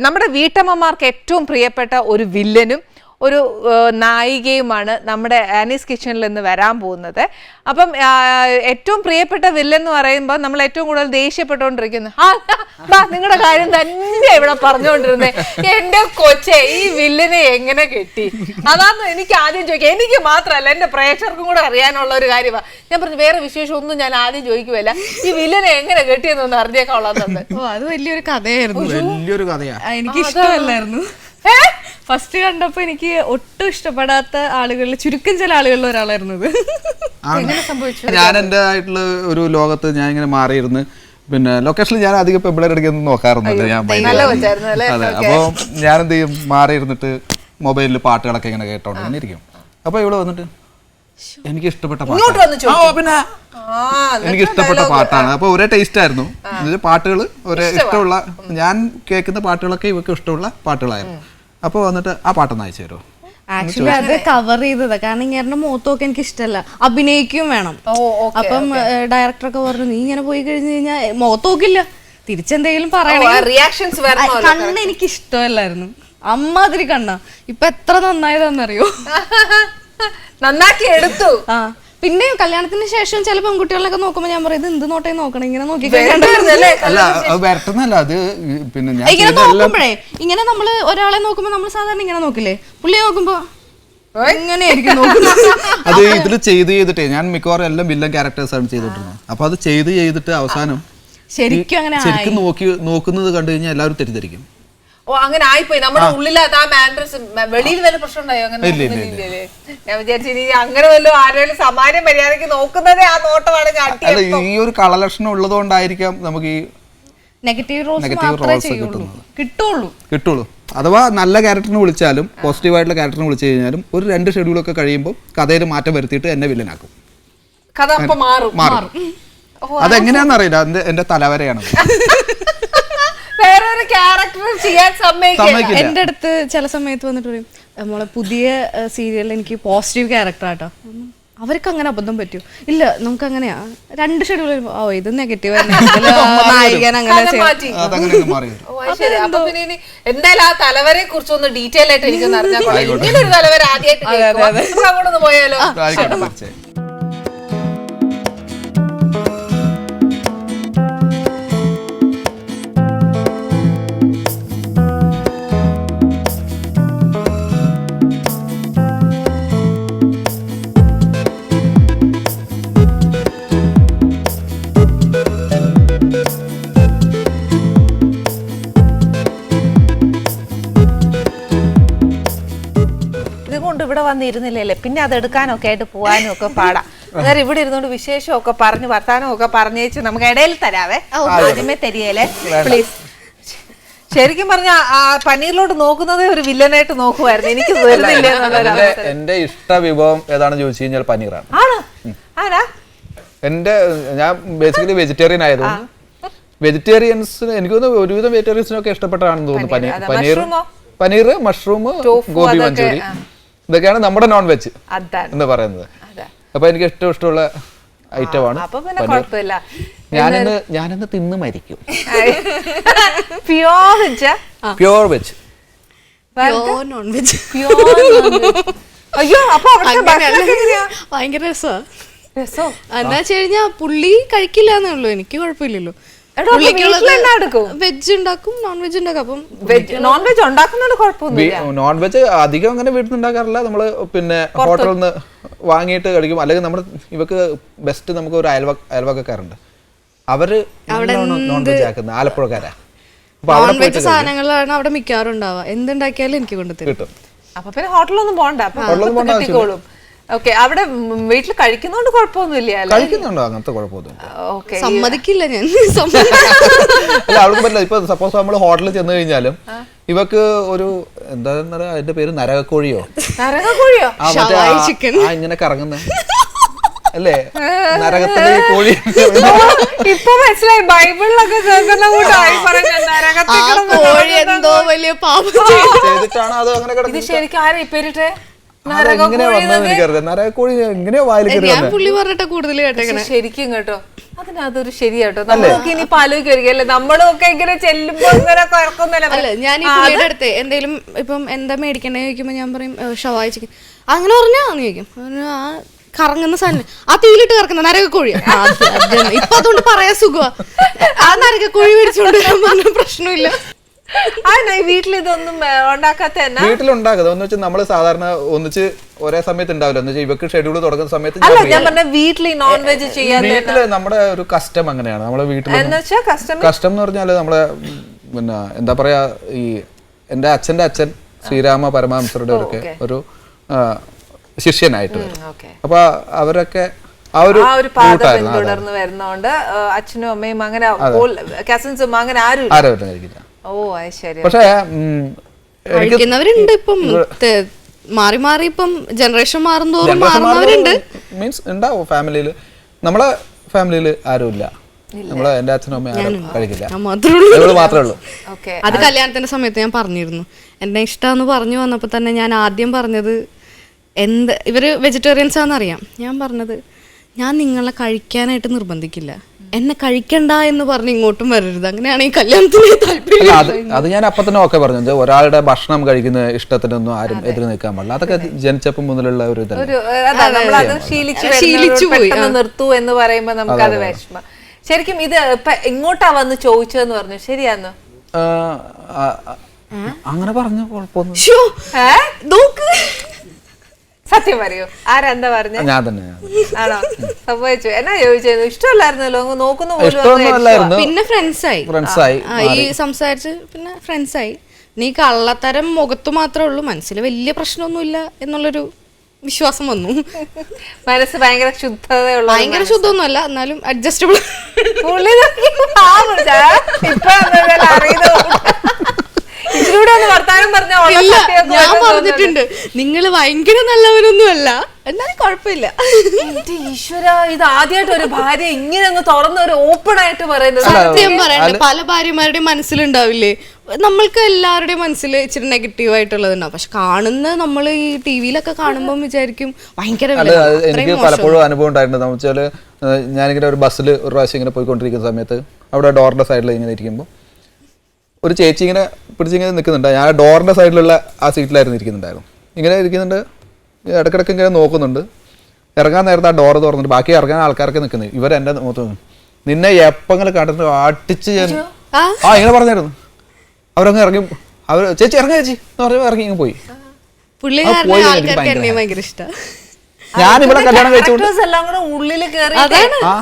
നമ്മുടെ വീട്ടമ്മമാർക്ക് ഏറ്റവും പ്രിയപ്പെട്ട ഒരു വില്ലനും ഒരു നായികയുമാണ് നമ്മുടെ ആനീസ് കിച്ചണിൽ നിന്ന് വരാൻ പോകുന്നത്. അപ്പം ഏറ്റവും പ്രിയപ്പെട്ട വില്ലൻ എന്ന് പറയുമ്പോൾ നമ്മൾ ഏറ്റവും കൂടുതൽ ദേഷ്യപ്പെട്ടുകൊണ്ടിരിക്കുന്നു. നിങ്ങളുടെ കാര്യം തന്നെ ഇവിടെ പറഞ്ഞുകൊണ്ടിരുന്നേ. എൻ്റെ കൊച്ചെ, ഈ വില്ലനെ എങ്ങനെ കെട്ടി, അതാന്ന് എനിക്ക് ആദ്യം ചോദിക്കാം. എനിക്ക് മാത്രമല്ല, എൻ്റെ പ്രേക്ഷകർക്കും കൂടെ അറിയാനുള്ള ഒരു കാര്യമാണ്. ഞാൻ പറഞ്ഞു വേറെ വിശേഷം ഒന്നും ഞാൻ ആദ്യം ചോദിക്കുമല്ല, ഈ വില്ലനെ എങ്ങനെ കെട്ടിയെന്നൊന്ന് അറിഞ്ഞേക്കാവുള്ളതുണ്ട്. അത് വലിയൊരു കഥയായിരുന്നു. വലിയൊരു കഥയാ. എനിക്ക് ഇഷ്ടമല്ലായിരുന്നു. ഫസ്റ്റ് കണ്ടപ്പോ എനിക്ക് ഒട്ടും ഇഷ്ടപ്പെടാത്ത ആളുകളിൽ ചുരുക്കം ചില ആളുകളിൽ ഒരാളായിരുന്നു. എങ്ങനെ സംഭവിച്ചു? ഞാൻ എൻ്റെ ആയിട്ടുള്ള ഒരു ലോകത്ത് ഞാൻ ഇങ്ങനെ മാറിയിരുന്നു. പിന്നെ ലൊക്കേഷനിൽ ഞാൻ അധികം പെമ്പിളർ എടുക്കുന്നത് നോക്കാറൊന്നുമില്ല. അതെ, അപ്പോൾ ഞാൻ എന്ത് ചെയ്യും, മാറിയിരുന്നിട്ട് മൊബൈലിൽ പാട്ടുകളൊക്കെ ഇങ്ങനെ കേട്ടോണ്ട് ഇങ്ങനെ ഇരിക്കും. അപ്പൊ ഇവിടെ വന്നിട്ട് എനിക്ക് ഇഷ്ടപ്പെട്ട പിന്നെ എനിക്ക് ഇഷ്ടപ്പെട്ട പാട്ടാണ്. അപ്പൊ ഒരേ ടേസ്റ്റ് ആയിരുന്നു. പാട്ടുകൾ ഒരേ ഇഷ്ടമുള്ള, ഞാൻ കേൾക്കുന്ന പാട്ടുകളൊക്കെ ഇവർക്ക് ഇഷ്ടമുള്ള പാട്ടുകളായിരുന്നു. അപ്പൊ വന്നിട്ട് ആ പാട്ടൊന്ന് അയച്ചു തരുമോ? ആക്ച്വലി അത് കവർ ചെയ്തതാ. കാരണം ഇങ്ങനെ മുഖത്തൊക്കെ എനിക്ക് ഇഷ്ടമല്ല, അഭിനയിക്കും വേണം. അപ്പം ഡയറക്ടറൊക്കെ പറഞ്ഞു, നീ ഇങ്ങനെ പോയി കഴിഞ്ഞു കഴിഞ്ഞാൽ മുഖത്ത് നോക്കില്ല, തിരിച്ചെന്തെങ്കിലും പറയണേ. കണ്ണ് എനിക്ക് ഇഷ്ടമല്ലായിരുന്നു, അമ്മാതിരി കണ്ണ. ഇപ്പൊ എത്ര നന്നായതാന്നറിയോ? നന്നാക്കി എടുത്തു. ആ പിന്നെ കല്യാണത്തിന് ശേഷം ചില പെൺകുട്ടികളൊക്കെ നോക്കുമ്പോ ഞാൻ പറയും ഇത് എന്ത് നോട്ടേ നോക്കണം ഇങ്ങനെ നോക്കി അല്ല അത് വരട്ടുന്നല്ല, അത് പിന്നെ ഞാൻ ഇങ്ങനെ നോക്കുമ്പോഴേ ഇങ്ങനെ നമ്മള് ഒരാളെ നോക്കുമ്പോ നമ്മൾ സാധാരണ ഇങ്ങനെ നോക്കില്ലേ, പുള്ളിയെ നോക്കുമ്പോ ഇങ്ങനെയായിരിക്കും നോക്കുന്നത്. അത് ഇതിൽ ചെയ്തിട്ടേ ഞാൻ മിക്കവാറും എല്ലാം വില്ലൻ ക്യാരക്ടേഴ്സ് ആണ് ചെയ്തോണ്ടിരുന്നത്. അപ്പൊ അത് ചെയ്തിട്ട് അവസാനം ശരിക്കും അങ്ങനെ ശരിക്കും നോക്കുന്നത് കണ്ടു കഴിഞ്ഞാൽ എല്ലാവരും തെറ്റിദ്ധരിക്കും. ഓ അങ്ങനെ ആയിപ്പോയി നമ്മുടെ ഉള്ളിലത് ആ മാൻഡ്രസ്. വെളിയിൽ വല്ല പ്രശ്നം ഉണ്ടായോ? അങ്ങനെ ഒന്നുമില്ലല്ലേ? ഞാൻ വിചാരിച്ചു ഇനി അങ്ങനെ വല്ലതും ആരെങ്കിലും സമാന മര്യാദക്ക് നോക്കുന്നതേ ആ നോട്ടമാണ്. അല്ല ഈ ഒരു കളലക്ഷണം ഉള്ളതുകൊണ്ടായിരിക്കാം നമുക്ക് ഈ നെഗറ്റീവ് റോൾസ് കിട്ടുള്ളൂ. അഥവാ നല്ല ക്യാരക്ടറിനെ വിളിച്ചാലും പോസിറ്റീവായിട്ടുള്ള ക്യാരക്ടറിനെ വിളിച്ചു കഴിഞ്ഞാലും ഒരു 2 ഷെഡ്യൂളൊക്കെ കഴിയുമ്പോൾ കഥയിൽ മാറ്റം വരുത്തിയിട്ട് എന്നെ വില്ലനാക്കും. കഥ അപ്പൊ മാറും. അതെങ്ങനെയാണെന്ന് അറിയില്ല, എന്റെ തലവരെയാണ്. വേറൊരു ക്യാരക്ടർ ചെയ്യാൻ സമ്മതിക്കില്ല. എന്റെ അടുത്ത് ചില സമയത്ത് വന്നിട്ട് പറയും നമ്മളെ പുതിയ സീരിയലിൽ എനിക്ക് പോസിറ്റീവ് ക്യാരക്ടർ ആട്ടോ, അവർക്ക് അങ്ങനെ അബദ്ധം പറ്റൂ. ഇല്ല നമുക്ക് അങ്ങനെയാ 2 ഷെഡ്യൂൾ വരുമ്പോ ഓ ഇത് നെഗറ്റീവ് നായികൻ അങ്ങനെ എന്തായാലും ആ തലവരെ കുറിച്ച് ഒന്ന് ഡീറ്റെയിൽ ആയിട്ട് എനിക്കൊന്ന് അറിഞ്ഞാൽ ഇങ്ങനെ ഒരു തലവര ആദ്യമായിട്ട് അങ്ങോട്ടൊന്ന് പോയാലോ? ഇവിടെ വന്നിരുന്നില്ലല്ലേ, പിന്നെ അത് എടുക്കാനൊക്കെ ആയിട്ട് പോകാനും ഒക്കെ പാടാം. അന്നേരം ഇവിടെ ഇരുന്നോണ്ട് വിശേഷമൊക്കെ പറഞ്ഞ് വർത്താനം ഒക്കെ പറഞ്ഞേച്ച് നമുക്ക് ഇടയിൽ തരാവേ. ആദ്യമേ തരികയല്ലേ പ്ലീസ്. ശരിക്കും പറഞ്ഞ പനീറിലോട്ട് നോക്കുന്നതേ ഒരു വില്ലനായിട്ട് നോക്കുമായിരുന്നു. എനിക്ക് വരുന്നില്ല. എന്റെ ഇഷ്ട വിഭവം ഏതാണെന്ന് ചോദിച്ചു കഴിഞ്ഞാൽ പനീറാണ്. ആരാ? ഞാൻ ബേസിക്കലി വെജിറ്റേറിയൻ ആയതുകൊണ്ട് വെജിറ്റേറിയൻസിന് എനിക്ക് തോന്നുന്നു ഒരുവിധം വെജിറ്റേറിയൻസിനൊക്കെ ഇഷ്ടപ്പെട്ടാണെന്ന് തോന്നുന്നു. പനീർ, മഷ്റൂം, ഗോബി മഞ്ചൂരി, ഇതൊക്കെയാണ് നമ്മുടെ നോൺ വെജ് എന്ന് പറയുന്നത്. അപ്പൊ എനിക്ക് ഏറ്റവും ഇഷ്ടമുള്ള ഐറ്റമാണ്. ഞാനിന്ന് തിന്ന് മരിക്കും. Pure veg. നോൺ വെജ് അയ്യോ അപ്പൊ ഭയങ്കര രസോ എന്താ വെച്ച് കഴിഞ്ഞാ പുള്ളി കഴിക്കില്ല എന്നേ ഉള്ളൂ, എനിക്ക് കുഴപ്പമില്ലല്ലോ. വെജ് ഉണ്ടാക്കും, നോൺ വെജ് ഉണ്ടാക്കും. അപ്പം നോൺ വെജ് ഉണ്ടാക്കുന്നതിന് കുഴപ്പമൊന്നുമില്ല. നോൺ വെജ് അധികം അങ്ങനെ വീട്ടിൽ ഉണ്ടാക്കാറില്ല, നമ്മള് പിന്നെ ഹോട്ടലിൽ നിന്ന് വാങ്ങിയിട്ട് കഴിക്കും. അല്ലെങ്കിൽ നമ്മുടെ ഇവക്ക് ബെസ്റ്റ് നമുക്ക് ഒരു അയൽവക്കക്കാരുണ്ട്, അവര് നോൺ വെജ് ആക്കുന്നത് ആലപ്പുഴക്കാരാ. നോൺ വെജ് സാധനങ്ങളാണ് അവിടെ മിക്കവാറും ഉണ്ടാവുക. എന്തുണ്ടാക്കിയാലും എനിക്ക് കൊണ്ടുതരും. അപ്പൊ പിന്നെ ഹോട്ടലൊന്നും പോകണ്ട, കിട്ടിക്കോളും. ഓക്കെ, അവിടെ വീട്ടിൽ കഴിക്കുന്നോണ്ട് കുഴപ്പമൊന്നുമില്ല. കഴിക്കുന്നുണ്ടോ? അങ്ങനത്തെ കുഴപ്പമൊന്നുമില്ല. സമ്മതിക്കില്ല ഞാൻ. അല്ല അവൾക്ക് പറ്റില്ല. ഇപ്പൊ സപ്പോസ് നമ്മൾ ഹോട്ടലിൽ ചെന്ന് കഴിഞ്ഞാലും ഇവക്ക് ഒരു എന്താ അതിന്റെ പേര് നരകക്കോഴിയോ ഇങ്ങനെ കറങ്ങുന്ന അല്ലേ, നരകത്തിലെ കോഴി. ഇപ്പൊ മനസ്സിലായി, ബൈബിളിലൊക്കെ കേൾക്കുന്ന കൂട്ടായി എന്തോ വലിയ പാപം ചെയ്തിട്ടാണ് അത് അങ്ങനെ കിടക്കുന്നത്. ശരിക്കും ആരാ ഇപ്പേരിട്ടെ? നരകക്കോഴി എങ്ങനെയോ വായിൽ കയറി. ശരിക്കും കേട്ടോ, അതിനതൊരു ശരിയാട്ടോ. നമുക്ക് ഇനിയിപ്പോ ആലോചിക്കുമായിരിക്കും നമ്മളും ഒക്കെ ഇങ്ങനെ ചെല്ലുമ്പോ അല്ല ഞാൻ ഈ പുള്ളിയുടെ അടുത്ത് എന്തെങ്കിലും ഇപ്പം എന്താ മേടിക്കണേ ചോദിക്കുമ്പോ ഞാൻ പറയും ഷവായ ചിക്കൻ അങ്ങനെ പറഞ്ഞാന്ന് ചോദിക്കും. ആ കറങ്ങുന്ന സാധനം ആ തീയിലിട്ട് കറക്കുന്ന നരകക്കോഴി ഇപ്പൊ അതുകൊണ്ട് പറയാ സുഖമാ. ആ നരകക്കോഴി മേടിച്ചോണ്ട് പറഞ്ഞ പ്രശ്നമില്ല. വീട്ടിലിതൊന്നും ഉണ്ടാക്കാത്ത വീട്ടിലുണ്ടാക്കുന്നത് എന്ന് വെച്ചാൽ നമ്മള് സാധാരണ ഒന്നിച്ച് ഒരേ സമയത്ത് ഉണ്ടാവില്ല. എന്ന് വെച്ചാൽ ഇവക്ക് ഷെഡ്യൂൾ തുടങ്ങുന്ന സമയത്ത് വീട്ടില് നമ്മുടെ ഒരു കസ്റ്റം അങ്ങനെയാണ്. നമ്മുടെ വീട്ടിൽ കസ്റ്റം എന്ന് പറഞ്ഞാല് നമ്മളെ പിന്നെ എന്താ പറയാ, ഈ എന്റെ അച്ഛന്റെ അച്ഛൻ ശ്രീരാമ പരമഹംസരുടെ ഒക്കെ ഒരു ശിഷ്യനായിട്ട് വരും. അപ്പൊ അവരൊക്കെ ആ ഒരു തുടർന്ന് വരുന്നോണ്ട് അച്ഛനും അമ്മയും അങ്ങനെ കസിൻസും അങ്ങനെ ആരും കഴിക്കില്ല. പക്ഷേ കഴിക്കുന്നവരുണ്ട്. ഇപ്പം മാറി മാറി ഇപ്പം ജനറേഷൻ മാറുന്നോറും മാറുന്നവരുണ്ട്. മീൻസ് ഉണ്ടാവും ഫാമിലിയില്. നമ്മളെ ഫാമിലിയില് ആരും ഇല്ല. നമ്മളെ എന്റെ അച്ഛനും അമ്മയും കഴിക്കില്ല, മാത്രമേ ഉള്ളൂ. അത് കല്യാണത്തിന്റെ സമയത്ത് ഞാൻ പറഞ്ഞിരുന്നു. എന്നെ ഇഷ്ടമെന്ന് പറഞ്ഞു വന്നപ്പോ തന്നെ ഞാൻ ആദ്യം പറഞ്ഞത് ഇവര് വെജിറ്റേറിയൻസ് ആണെന്നറിയാം. ഞാൻ പറഞ്ഞത് ഞാൻ നിങ്ങളെ കഴിക്കാനായിട്ട് നിർബന്ധിക്കില്ല, എന്നെ കഴിക്കണ്ട എന്ന് പറഞ്ഞ് ഇങ്ങോട്ടും വരരുത്, അങ്ങനെയാണ് ഈ കല്യാണത്തിന് താല്പര്യം. അത് ഞാൻ അപ്പൊ തന്നെ ഒക്കെ പറഞ്ഞു, ഒരാളുടെ ഭക്ഷണം കഴിക്കുന്ന ഇഷ്ടത്തിനൊന്നും ആരും എതിര് നിൽക്കാൻ പാടില്ല. അതൊക്കെ ജനിച്ചപ്പം മുതലുള്ള ഒരു ശീലിച്ചു പോയി നിർത്തൂ എന്ന് പറയുമ്പോ നമുക്കത് വിഷമം. ശരിക്കും ഇത് ഇപ്പൊ ഇങ്ങോട്ടാ വന്ന് ചോദിച്ചതെന്ന് പറഞ്ഞു, ശരിയാന്നോ? അങ്ങനെ പറഞ്ഞു, കുഴപ്പമൊന്നും. സത്യം പറയൂ, ആരെന്താ പറഞ്ഞു? ഞാൻ തന്നെ. ആണോ? സംഭവിച്ചു. എന്നാ ചോദിച്ചത്? ഇഷ്ടമല്ലായിരുന്നല്ലോ, നോക്കുന്ന പോലും. പിന്നെ ഫ്രണ്ട്സായി ഈ സംസാരിച്ച് പിന്നെ ഫ്രണ്ട്സായി. നീ കള്ളത്തരം മുഖത്ത് മാത്രമേ ഉള്ളൂ, മനസ്സിൽ വലിയ പ്രശ്നമൊന്നുമില്ല എന്നുള്ളൊരു വിശ്വാസം വന്നു. മനസ്സ് ഭയങ്കര ശുദ്ധതയുള്ള, ഭയങ്കര ശുദ്ധമൊന്നുമല്ല, എന്നാലും അഡ്ജസ്റ്റബിൾ. ഞാൻ പറഞ്ഞിട്ടുണ്ട് നിങ്ങള് ഭയങ്കര നല്ലവരൊന്നും അല്ല, എന്നാലും കുഴപ്പമില്ല. ഈശ്വര, ഇത് ആദ്യമായിട്ട് ഒരു ഭാര്യ ഇങ്ങനെ അങ്ങ് തുറന്ന് ഒരു ഓപ്പൺ ആയിട്ട് പറയുന്നത്. സത്യം പറയണ്ട, പല ഭാര്യമാരുടെയും മനസ്സിലുണ്ടാവില്ലേ, നമ്മൾക്ക് എല്ലാവരുടെയും മനസ്സിൽ ഇച്ചിരി നെഗറ്റീവ് ആയിട്ടുള്ളതുണ്ടാവും. പക്ഷെ കാണുന്ന നമ്മൾ ഈ ടിവിയിലൊക്കെ കാണുമ്പോൾ വിചാരിക്കും ഭയങ്കര. എനിക്ക് പലപ്പോഴും അനുഭവം ഉണ്ടായിട്ടുണ്ട്. എന്ന് വെച്ചാൽ ഞാനിങ്ങനെ ഒരു ബസ്സിൽ ഒരു പ്രാവശ്യം ഇങ്ങനെ പോയിക്കൊണ്ടിരിക്കുന്ന സമയത്ത് അവിടെ ഡോറിന്റെ സൈഡിൽ ഇങ്ങനെ ഇരിക്കുമ്പോൾ ഒരു ചേച്ചി ഇങ്ങനെ പിടിച്ചിങ്ങനെ നിൽക്കുന്നുണ്ട്. ഞാൻ ഡോറിന്റെ സൈഡിലുള്ള ആ സീറ്റിലായിരുന്നു ഇരിക്കുന്നുണ്ടായിരുന്നു. ഇങ്ങനെ ഇരിക്കുന്നുണ്ട്, ഇടയ്ക്കിടയ്ക്ക് ഇങ്ങനെ നോക്കുന്നുണ്ട്. ഇറങ്ങാൻ നേരത്തെ ആ ഡോറ് തുറന്നിട്ട് ബാക്കി ഇറങ്ങാൻ ആൾക്കാരൊക്കെ നിൽക്കുന്നത്. ഇവരെന്റെ മുഖത്ത് നിന്നെ എപ്പങ്ങനെ കണ്ടിട്ട് അടിച്ച് ഞാൻ ഇങ്ങനെ പറഞ്ഞായിരുന്നു. അവരങ്ങ് ഇറങ്ങി, ചേച്ചി ഇറങ്ങി ചേച്ചി എന്ന് പറഞ്ഞപ്പോൾ ഇറങ്ങി ഇങ്ങ് പോയി. ഭയങ്കര ഇഷ്ടം. ഞാൻ ഇവിടെ കല്യാണം കഴിച്ചു എല്ലാം കൂടെ ഉള്ളില് കേറി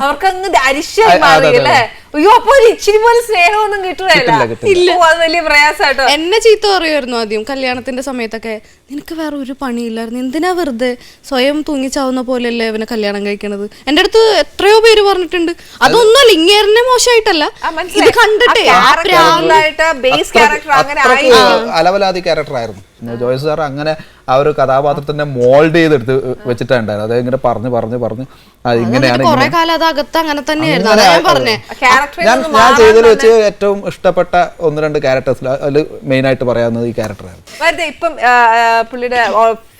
അവർക്ക് അങ്ങ് അരിശായി മാറിയല്ലേ. അയ്യോ, അപ്പൊ ഒരു ഇച്ചിരി പോലെ സ്നേഹമൊന്നും കിട്ടുകയില്ല. വലിയ പ്രയാസമായിട്ടോ. എന്നെ ചീത്ത പറയുമായിരുന്നു ആദ്യം കല്യാണത്തിന്റെ സമയത്തൊക്കെ, നിനക്ക് വേറെ ഒരു പണിയില്ലായിരുന്നു, എന്തിനാ വെറുതെ സ്വയം തൂങ്ങിച്ചാവുന്ന പോലെയല്ലേ ഇവനെ കല്യാണം കഴിക്കണത്. എന്റെ അടുത്ത് എത്രയോ പേര് പറഞ്ഞിട്ടുണ്ട്. അതൊന്നുമല്ല, ഇങ്ങേറിനെ മോശമായിട്ടല്ല, ഇത് കണ്ടിട്ടേ അലവലാതി ക്യാരക്ടർ ആയിരുന്നു ജോയ്സ് സാർ. അങ്ങനെ ആ ഒരു കഥാപാത്രത്തിന്റെ മോൾഡ് ചെയ്തെടുത്ത് വെച്ചിട്ടുണ്ടായിരുന്നു. അത് ഇങ്ങനെ പറഞ്ഞു പറഞ്ഞു പറഞ്ഞ് ഇങ്ങനെയാണ് കുറെ കാലം അത് അകത്ത് അങ്ങനെ തന്നെയായിരുന്നു. ഞാൻ പറഞ്ഞേ, ഞാൻ ചെയ്തതിൽ വെച്ച് ഏറ്റവും ഇഷ്ടപ്പെട്ട 1-2 ക്യാരക്ടേഴ്സിൽ അതിൽ മെയിൻ ആയിട്ട് പറയാവുന്നത് ഈ ക്യാരക്ടറായിരുന്നു. ഇപ്പം പുള്ളിയുടെ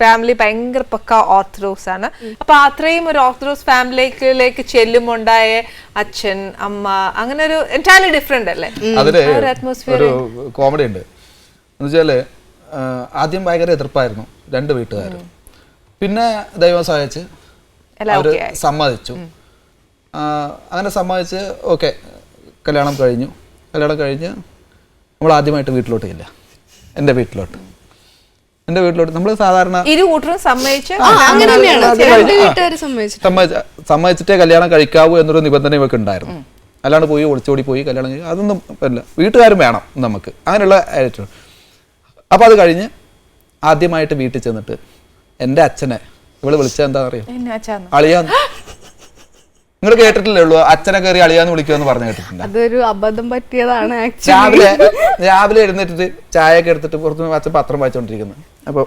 ഫാമിലി ഭയങ്കര പക്ക ഓർത്തഡോക്സ് ആണ്. അപ്പൊ അത്രയും ഒരു ഓർത്തഡോക്സ് ഫാമിലിയിലേക്ക് ചെല്ലുമുണ്ടായ അച്ഛൻ അമ്മ അങ്ങനെ ഒരു എൻറ്റയർലി ഡിഫറെന്റ് അല്ലേ? അതില് ഒരു കോമഡി ഉണ്ട്. എന്ന് വെച്ചാല് ആദ്യം ഭയങ്കര എതിർപ്പായിരുന്നു 2 വീട്ടുകാരും. പിന്നെ ദൈവം സഹായിച്ച് അവര് സമ്മതിച്ചു. അങ്ങനെ സമ്മതിച്ച് ഓക്കെ, കല്യാണം കഴിഞ്ഞു. കല്യാണം കഴിഞ്ഞ് നമ്മൾ ആദ്യമായിട്ട് വീട്ടിലോട്ട് ഇല്ല, എൻ്റെ വീട്ടിലോട്ട് നമ്മൾ സാധാരണ സമ്മതിച്ചിട്ടേ കല്യാണം കഴിക്കാവൂ എന്നൊരു നിബന്ധന ഇവർക്ക് ഉണ്ടായിരുന്നു. അല്ലാണ്ട് പോയി ഒളിച്ചോടി പോയി കല്യാണം കഴിക്കുക അതൊന്നും അല്ല, വീട്ടുകാരും വേണം നമുക്ക്, അങ്ങനെയുള്ള ഏറ്റവും. അപ്പോൾ അത് കഴിഞ്ഞ് ആദ്യമായിട്ട് വീട്ടിൽ ചെന്നിട്ട് എൻ്റെ അച്ഛനെ ഇവള് വിളിച്ചാൽ എന്താ അറിയാം, അളിയാന്ന്. നിങ്ങൾ കേട്ടിട്ടില്ലേ ഉള്ളൂ, അച്ഛനെ കയറി അളിയാന്ന് വിളിക്കുമെന്ന് പറഞ്ഞു കേട്ടിട്ടുണ്ട്. അതൊരു അബദ്ധം പറ്റിയതാണ്. രാവിലെ എഴുന്നേറ്റിട്ട് ചായ ഒക്കെ എടുത്തിട്ട് പുറത്ത് അച്ഛൻ പത്രം വായിച്ചോണ്ടിരിക്കുന്നത്. അപ്പൊ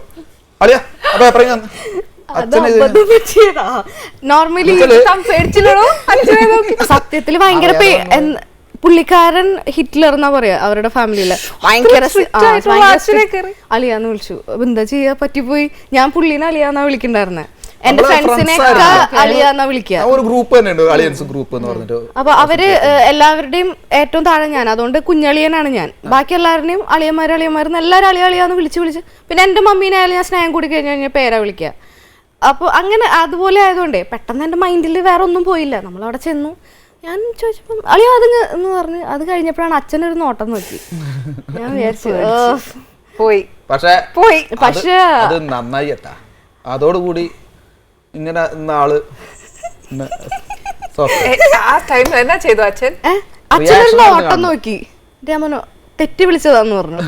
അളിയാ അപ്പൊ എപ്പോഴും നോർമലി സത്യത്തില് ഭയങ്കര പുള്ളിക്കാരൻ ഹിറ്റ്ലർ എന്നാ പറയാ അവരുടെ ഫാമിലിയില്. ഭയങ്കര അളിയാന്ന് വിളിച്ചു. എന്താ ചെയ്യാ, പറ്റിപ്പോയി. ഞാൻ പുള്ളീനെ അളിയാന്നാ വിളിക്കണ്ടായിരുന്നെ, എന്റെ ഫ്രണ്ട്സിനെയൊക്കെ അളിയാന്നാ വിളിക്കുക. അപ്പൊ അവര് എല്ലാവരുടെയും ഏറ്റവും താഴെ ഞാൻ, അതുകൊണ്ട് കുഞ്ഞളിയനാണ് ഞാൻ. ബാക്കി എല്ലാവരുടെയും അളിയന്മാരെന്ന് എല്ലാവരും അളിയാന്ന് വിളിച്ച് പിന്നെ എന്റെ മമ്മീനെ ആയാലും ഞാൻ സ്നേഹം കൂടി കഴിഞ്ഞാൽ പേരാ വിളിക്കുക. അപ്പൊ അങ്ങനെ അതുപോലെ ആയതുകൊണ്ടേ പെട്ടെന്ന് എന്റെ മൈൻഡിൽ വേറെ ഒന്നും പോയില്ല. നമ്മളവിടെ ചെന്നു, ഞാൻ ചോദിച്ചപ്പം അളിയോ അതിങ്ങ് എന്ന് പറഞ്ഞ്, അത് കഴിഞ്ഞപ്പോഴാണ് അച്ഛനൊരു നോട്ടം നോക്കി. ഞാൻ വിചാരിച്ചു പക്ഷേ അത് നന്നായി എത്താ. അതോടുകൂടി ഇങ്ങനെ ആള് അച്ഛനൊരു നോട്ടം നോക്കി, രാമനോ തെറ്റി വിളിച്ചതാന്ന് പറഞ്ഞു.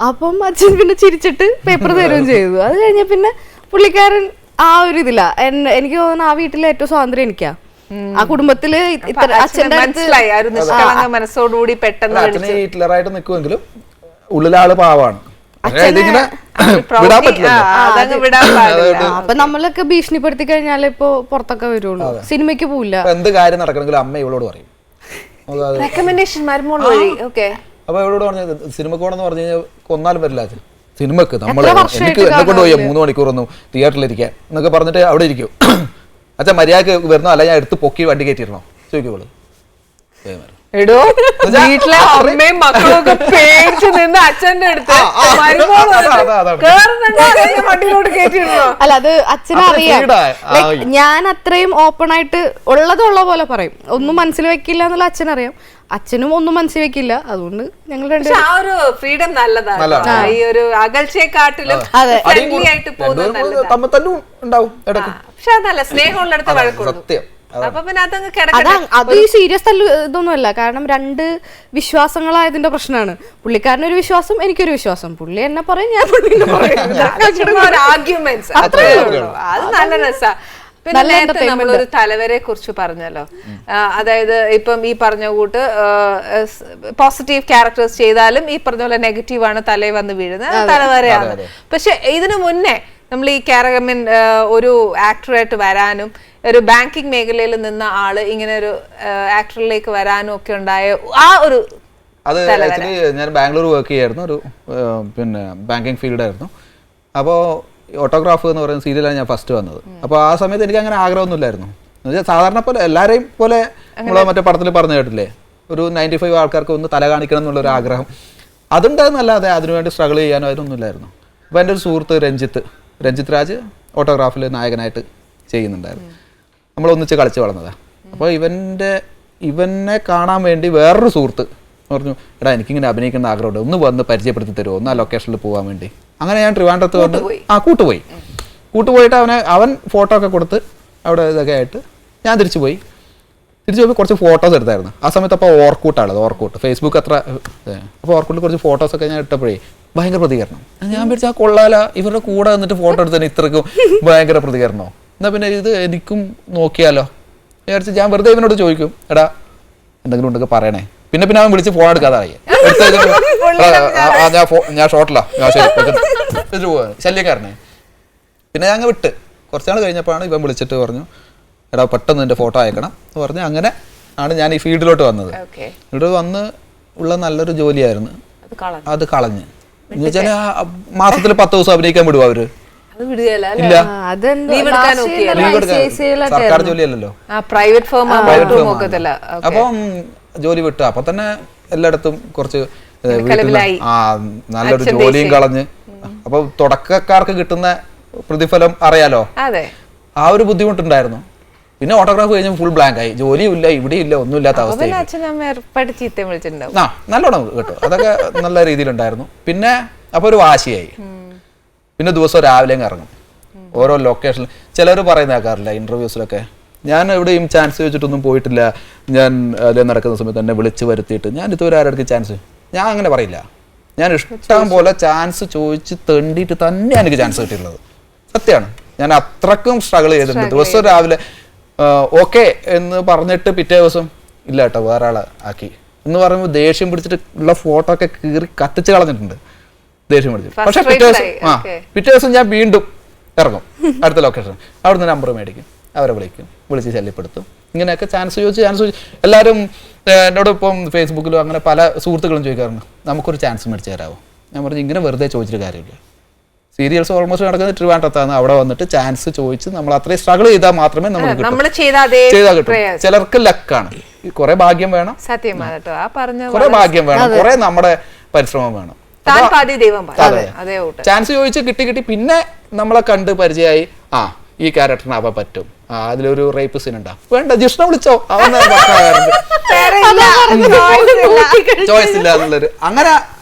അപ്പം അച്ഛൻ പിന്നെ ചിരിച്ചിട്ട് പേപ്പർ തരുകയും ചെയ്തു. അത് കഴിഞ്ഞ പിന്നെ പുള്ളിക്കാരൻ ആ ഒരു ഇതില്ല. എനിക്ക് തോന്നുന്നു ആ വീട്ടിലെ ഏറ്റവും സ്വാതന്ത്ര്യം എനിക്കാ. ആ കുടുംബത്തില് അച്ഛൻ്റെ മനസ്സോടുകൂടി പെട്ടെന്ന് ഹിറ്റ്ലറായിട്ട് നിൽക്കുമെങ്കിലും ഉള്ളിലാള് പാവാണ്. അപ്പൊ നമ്മളൊക്കെ ഭീഷണിപ്പെടുത്തി കഴിഞ്ഞാൽ ഇപ്പൊ പുറത്തൊക്കെ വരുള്ളൂ, സിനിമയ്ക്ക് പോവില്ല. എന്ത് കാര്യം നടക്കണമെങ്കിലും അമ്മ ഇവളോട് പറയും. അപ്പൊ ഇവളോട് പറഞ്ഞ സിനിമക്ക് പോകണമെന്ന് പറഞ്ഞു കഴിഞ്ഞാൽ കൊന്നാലും വരില്ല. സിനിമക്ക് നമ്മൾ എനിക്ക് എന്നെ കൊണ്ടുപോയി 3 മണിക്കൂറൊന്നും തിയേറ്ററിലിരിക്കാൻ എന്നൊക്കെ പറഞ്ഞിട്ട് അവിടെ ഇരിക്കും. അച്ഛൻ മര്യാദക്ക് വരുന്നോ അല്ല ഞാൻ എടുത്ത് പൊക്കി വണ്ടി കയറ്റിയിരുന്നോ ചോദിക്കോളൂ. എടോ വീട്ടിലെ അമ്മയും മക്കളും ഒക്കെ പേടിച്ച് നിന്ന് അച്ഛന്റെ അടുത്ത് വണ്ടിയിലോട്ട് കയറ്റിയിരുന്നോ? അല്ല അത് അച്ഛനറിയാം. ഞാൻ അത്രയും ഓപ്പൺ ആയിട്ട് ഉള്ളതുള്ള പോലെ പറയും, ഒന്നും മനസ്സിൽ വെക്കില്ല എന്നുള്ള അച്ഛനറിയാം. അച്ഛനും ഒന്നും മനസ്സിൽ വെക്കില്ല. അതുകൊണ്ട് ഞങ്ങൾ ആ ഒരു ഫ്രീഡം നല്ലതാണ്. ഈ ഒരു അകൽച്ചയെക്കാട്ടിലും ഫ്രണ്ട്ലി ആയിട്ട് പോകുന്നത്. പക്ഷെ അതല്ല, സ്നേഹമുള്ളിടത്ത് വഴക്കുള്ളൂ. അത് ഈ സീരിയസ് ഇതൊന്നുമല്ല. കാരണം രണ്ട് വിശ്വാസങ്ങളായതിന്റെ പ്രശ്നമാണ്. പുള്ളിക്കാരനൊരു വിശ്വാസം, എനിക്കൊരു വിശ്വാസം. പുള്ളി എന്നെ പറയും, ഞാൻ പുള്ളിനെ പറയും. അത് നല്ല രസാ. പിന്നെ നേരത്തെ നമ്മളൊരു തലവരെ കുറിച്ച് പറഞ്ഞല്ലോ. അതായത് ഇപ്പം ഈ പറഞ്ഞ കൂട്ട് പോസിറ്റീവ് ക്യാരക്ടേഴ്സ് ചെയ്താലും ഈ പറഞ്ഞ പോലെ നെഗറ്റീവ് ആണ് തലയിൽ വന്ന് വീഴുന്നത്, തലവരെയാണ്. പക്ഷെ ഇതിനു മുന്നേ നമ്മൾ ഈ ഒരു ആക്ടറായിട്ട് വരാനും ഒരു ബാങ്കിങ് മേഖലയിൽ നിന്ന ആള് ഇങ്ങനെ ഒരു ആക്ടറിലേക്ക് വരാനും ഒക്കെ ഉണ്ടായ ആ ഒരു അത് ആക്ച്വലി ഞാൻ ബാംഗ്ലൂർ വർക്ക് ചെയ്യായിരുന്നു. ഒരു പിന്നെ ബാങ്കിങ് ഫീൽഡായിരുന്നു. അപ്പോൾ ഓട്ടോഗ്രാഫ് എന്ന് പറയുന്ന സീരിയലാണ് ഞാൻ ഫസ്റ്റ് വന്നത്. അപ്പോൾ ആ സമയത്ത് എനിക്ക് അങ്ങനെ ആഗ്രഹമൊന്നുമില്ലായിരുന്നു. എന്നുവെച്ചാൽ സാധാരണ പോലെ എല്ലാവരെയും പോലെ നമ്മൾ മറ്റേ പടത്തിൽ പറഞ്ഞു കേട്ടില്ലേ, ഒരു 95 ആൾക്കാർക്ക് ഒന്ന് തല കാണിക്കണം എന്നുള്ളൊരു ആഗ്രഹം അതുണ്ടായിരുന്നല്ലാതെ അതിനുവേണ്ടി സ്ട്രഗിൾ ചെയ്യാനോ അതിനൊന്നുമില്ലായിരുന്നു. അപ്പോൾ എൻ്റെ ഒരു സുഹൃത്ത് രഞ്ജിത്ത് രാജ് ഓട്ടോഗ്രാഫിൽ നായകനായിട്ട് ചെയ്യുന്നുണ്ടായിരുന്നു. നമ്മളൊന്നിച്ച് കളിച്ച് വളർന്നതാണ്. അപ്പോൾ ഇവനെ കാണാൻ വേണ്ടി വേറൊരു സുഹൃത്ത് പറഞ്ഞു, എടാ എനിക്കിങ്ങനെ അഭിനയിക്കുന്ന ആഗ്രഹമുണ്ട്, ഒന്ന് വന്ന് പരിചയപ്പെടുത്തി തരുമോ, ഒന്ന് ആ ലൊക്കേഷനിൽ പോകാൻ വേണ്ടി. അങ്ങനെ ഞാൻ ട്രിവാൻഡ്രത്ത് വന്ന് കൂട്ടുപോയിട്ട് അവൻ ഫോട്ടോ ഒക്കെ കൊടുത്ത് അവിടെ ഇതൊക്കെ ആയിട്ട് ഞാൻ തിരിച്ചു പോയി കുറച്ച് ഫോട്ടോസ് എടുത്തായിരുന്നു. ആ സമയത്ത് അപ്പോൾ ഓർക്കൂട്ട് ഫേസ്ബുക്ക് അത്ര. അപ്പോൾ ഓർക്കൂട്ടിൽ കുറച്ച് ഫോട്ടോസൊക്കെ ഞാൻ ഇട്ടപ്പോഴേ ഭയങ്കര പ്രതികരണം. ഞാൻ വിചാരിച്ചാൽ ആ കൊള്ളാല, ഇവരുടെ കൂടെ വന്നിട്ട് ഫോട്ടോ എടുത്തതിന് ഇത്രയ്ക്കും ഭയങ്കര പ്രതികരണമോ, എന്നാൽ പിന്നെ ഇത് എനിക്കും നോക്കിയാലോ വിചാരിച്ച് ഞാൻ വെറുതെ ഇവനോട് ചോദിക്കും, എടാ എന്തെങ്കിലും ഉണ്ടെങ്കിൽ പറയണേ. പിന്നെ അവൻ വിളിച്ച് ഫോൺ എടുക്കാതായി. ഞാൻ ഷോട്ടിലാ, ശല്യക്കാരനെ. പിന്നെ ഞാൻ വിട്ട് കുറച്ച് നാൾ കഴിഞ്ഞപ്പോഴാണ് ഇവൻ വിളിച്ചിട്ട് പറഞ്ഞു, എടാ പെട്ടെന്ന് എൻ്റെ ഫോട്ടോ അയക്കണം എന്ന് പറഞ്ഞ് അങ്ങനെ ആണ് ഞാൻ ഈ ഫീൽഡിലോട്ട് വന്നത്. ഇവിടെ വന്ന് ഉള്ള നല്ലൊരു ജോലിയായിരുന്നു, അത് കളഞ്ഞ്. എന്ന് വെച്ചാൽ മാസത്തിൽ 10 ദിവസം അഭിനയിക്കാൻ വിടുവോ അവര്? ഇല്ല, സർക്കാർ ജോലിയല്ലല്ലോ, പ്രൈവറ്റ് ഫേം. അപ്പം ജോലി വിട്ടു. അപ്പൊ തന്നെ എല്ലായിടത്തും കുറച്ച് നല്ലൊരു ജോലിയും കളഞ്ഞ്. അപ്പൊ തുടക്കക്കാർക്ക് കിട്ടുന്ന പ്രതിഫലം അറിയാലോ, ആ ഒരു ബുദ്ധിമുട്ടുണ്ടായിരുന്നു. പിന്നെ ഓട്ടോഗ്രാഫ് കഴിഞ്ഞാൽ ഫുൾ ബ്ലാങ്ക് ആയി, ജോലിയും ഇല്ല, ഇവിടെ ഇല്ല, ഒന്നും ഇല്ലാത്ത അവസ്ഥ. നല്ലോണം കേട്ടോ, അതൊക്കെ നല്ല രീതിയിലുണ്ടായിരുന്നു. പിന്നെ അപ്പൊ ഒരു വാശിയായി. പിന്നെ ദിവസം രാവിലെയും ഇറങ്ങും ഓരോ ലൊക്കേഷനിൽ. ചിലർ പറയുന്ന കേൾക്കാറില്ല ഇന്റർവ്യൂസിലൊക്കെ, ഞാൻ എവിടെയും ചാൻസ് ചോദിച്ചിട്ടൊന്നും പോയിട്ടില്ല, ഞാൻ അതിൽ നടക്കുന്ന സമയത്ത് എന്നെ വിളിച്ച് വരുത്തിയിട്ട് ഞാൻ ഇതുവരെ ആരുടെ ചാൻസ്, ഞാൻ അങ്ങനെ പറയില്ല. ഞാൻ ഇഷ്ടം പോലെ ചാൻസ് ചോദിച്ച് തെണ്ടിയിട്ട് തന്നെ എനിക്ക് ചാൻസ് കിട്ടിയിട്ടുള്ളത് സത്യമാണ്. ഞാൻ അത്രക്കും സ്ട്രഗിൾ ചെയ്തിട്ടുണ്ട്. ദിവസം രാവിലെ ഓക്കെ എന്ന് പറഞ്ഞിട്ട് പിറ്റേ ദിവസം ഇല്ല കേട്ടോ വേറെ ആളെ ആക്കി എന്ന് പറയുമ്പോൾ ദേഷ്യം പിടിച്ചിട്ട് ഉള്ള ഫോട്ടോ ഒക്കെ കീറി കത്തിച്ച് കളഞ്ഞിട്ടുണ്ട്, ദേഷ്യം പിടിച്ചിട്ട്. പക്ഷെ പിറ്റേ ദിവസം ഞാൻ വീണ്ടും ഇറങ്ങും അടുത്ത ലൊക്കേഷൻ, അവിടുന്ന് നമ്പർ മേടിക്കും, അവരെ വിളിച്ച് ശല്യപ്പെടുത്തും. ഇങ്ങനെയൊക്കെ ചാൻസ് ചോദിച്ച് എല്ലാവരും എന്നോട് ഇപ്പം ഫേസ്ബുക്കിലും അങ്ങനെ പല സുഹൃത്തുക്കളും ചോദിക്കാറുണ്ട്, നമുക്കൊരു ചാൻസ് മേടിച്ച് തരാമോ? ഞാൻ പറഞ്ഞു ഇങ്ങനെ വെറുതെ ചോദിച്ചിട്ട് കാര്യമില്ല. സീരിയൽസ് ഓൾമോസ്റ്റ് നടക്കുന്നത് ട്രിവാൻഡ്രത്താണ്. അവിടെ വന്നിട്ട് ചാൻസ് ചോദിച്ച് നമ്മൾ അത്രയും സ്ട്രഗിൾ ചെയ്താൽ മാത്രമേ നമുക്ക് ചെയ്താൽ കിട്ടും. ചിലർക്ക് ലക്കാണ്, കുറെ ഭാഗ്യം വേണം, കുറെ ഭാഗ്യം വേണം, കുറെ നമ്മുടെ പരിശ്രമം വേണം. ചാൻസ് ചോദിച്ച് കിട്ടി പിന്നെ നമ്മളെ കണ്ട് പരിചയമായി, ഈ ക്യാരക്ടറിന് അവ പറ്റും, അതിലൊരു റേപ്പ് സീൻ ഉണ്ടാവും, വേണ്ട ജിഷ്ണ വിളിച്ചോ, അവൻ ചോയ്സ് ഇല്ല എന്നുള്ളൊരു അങ്ങനെ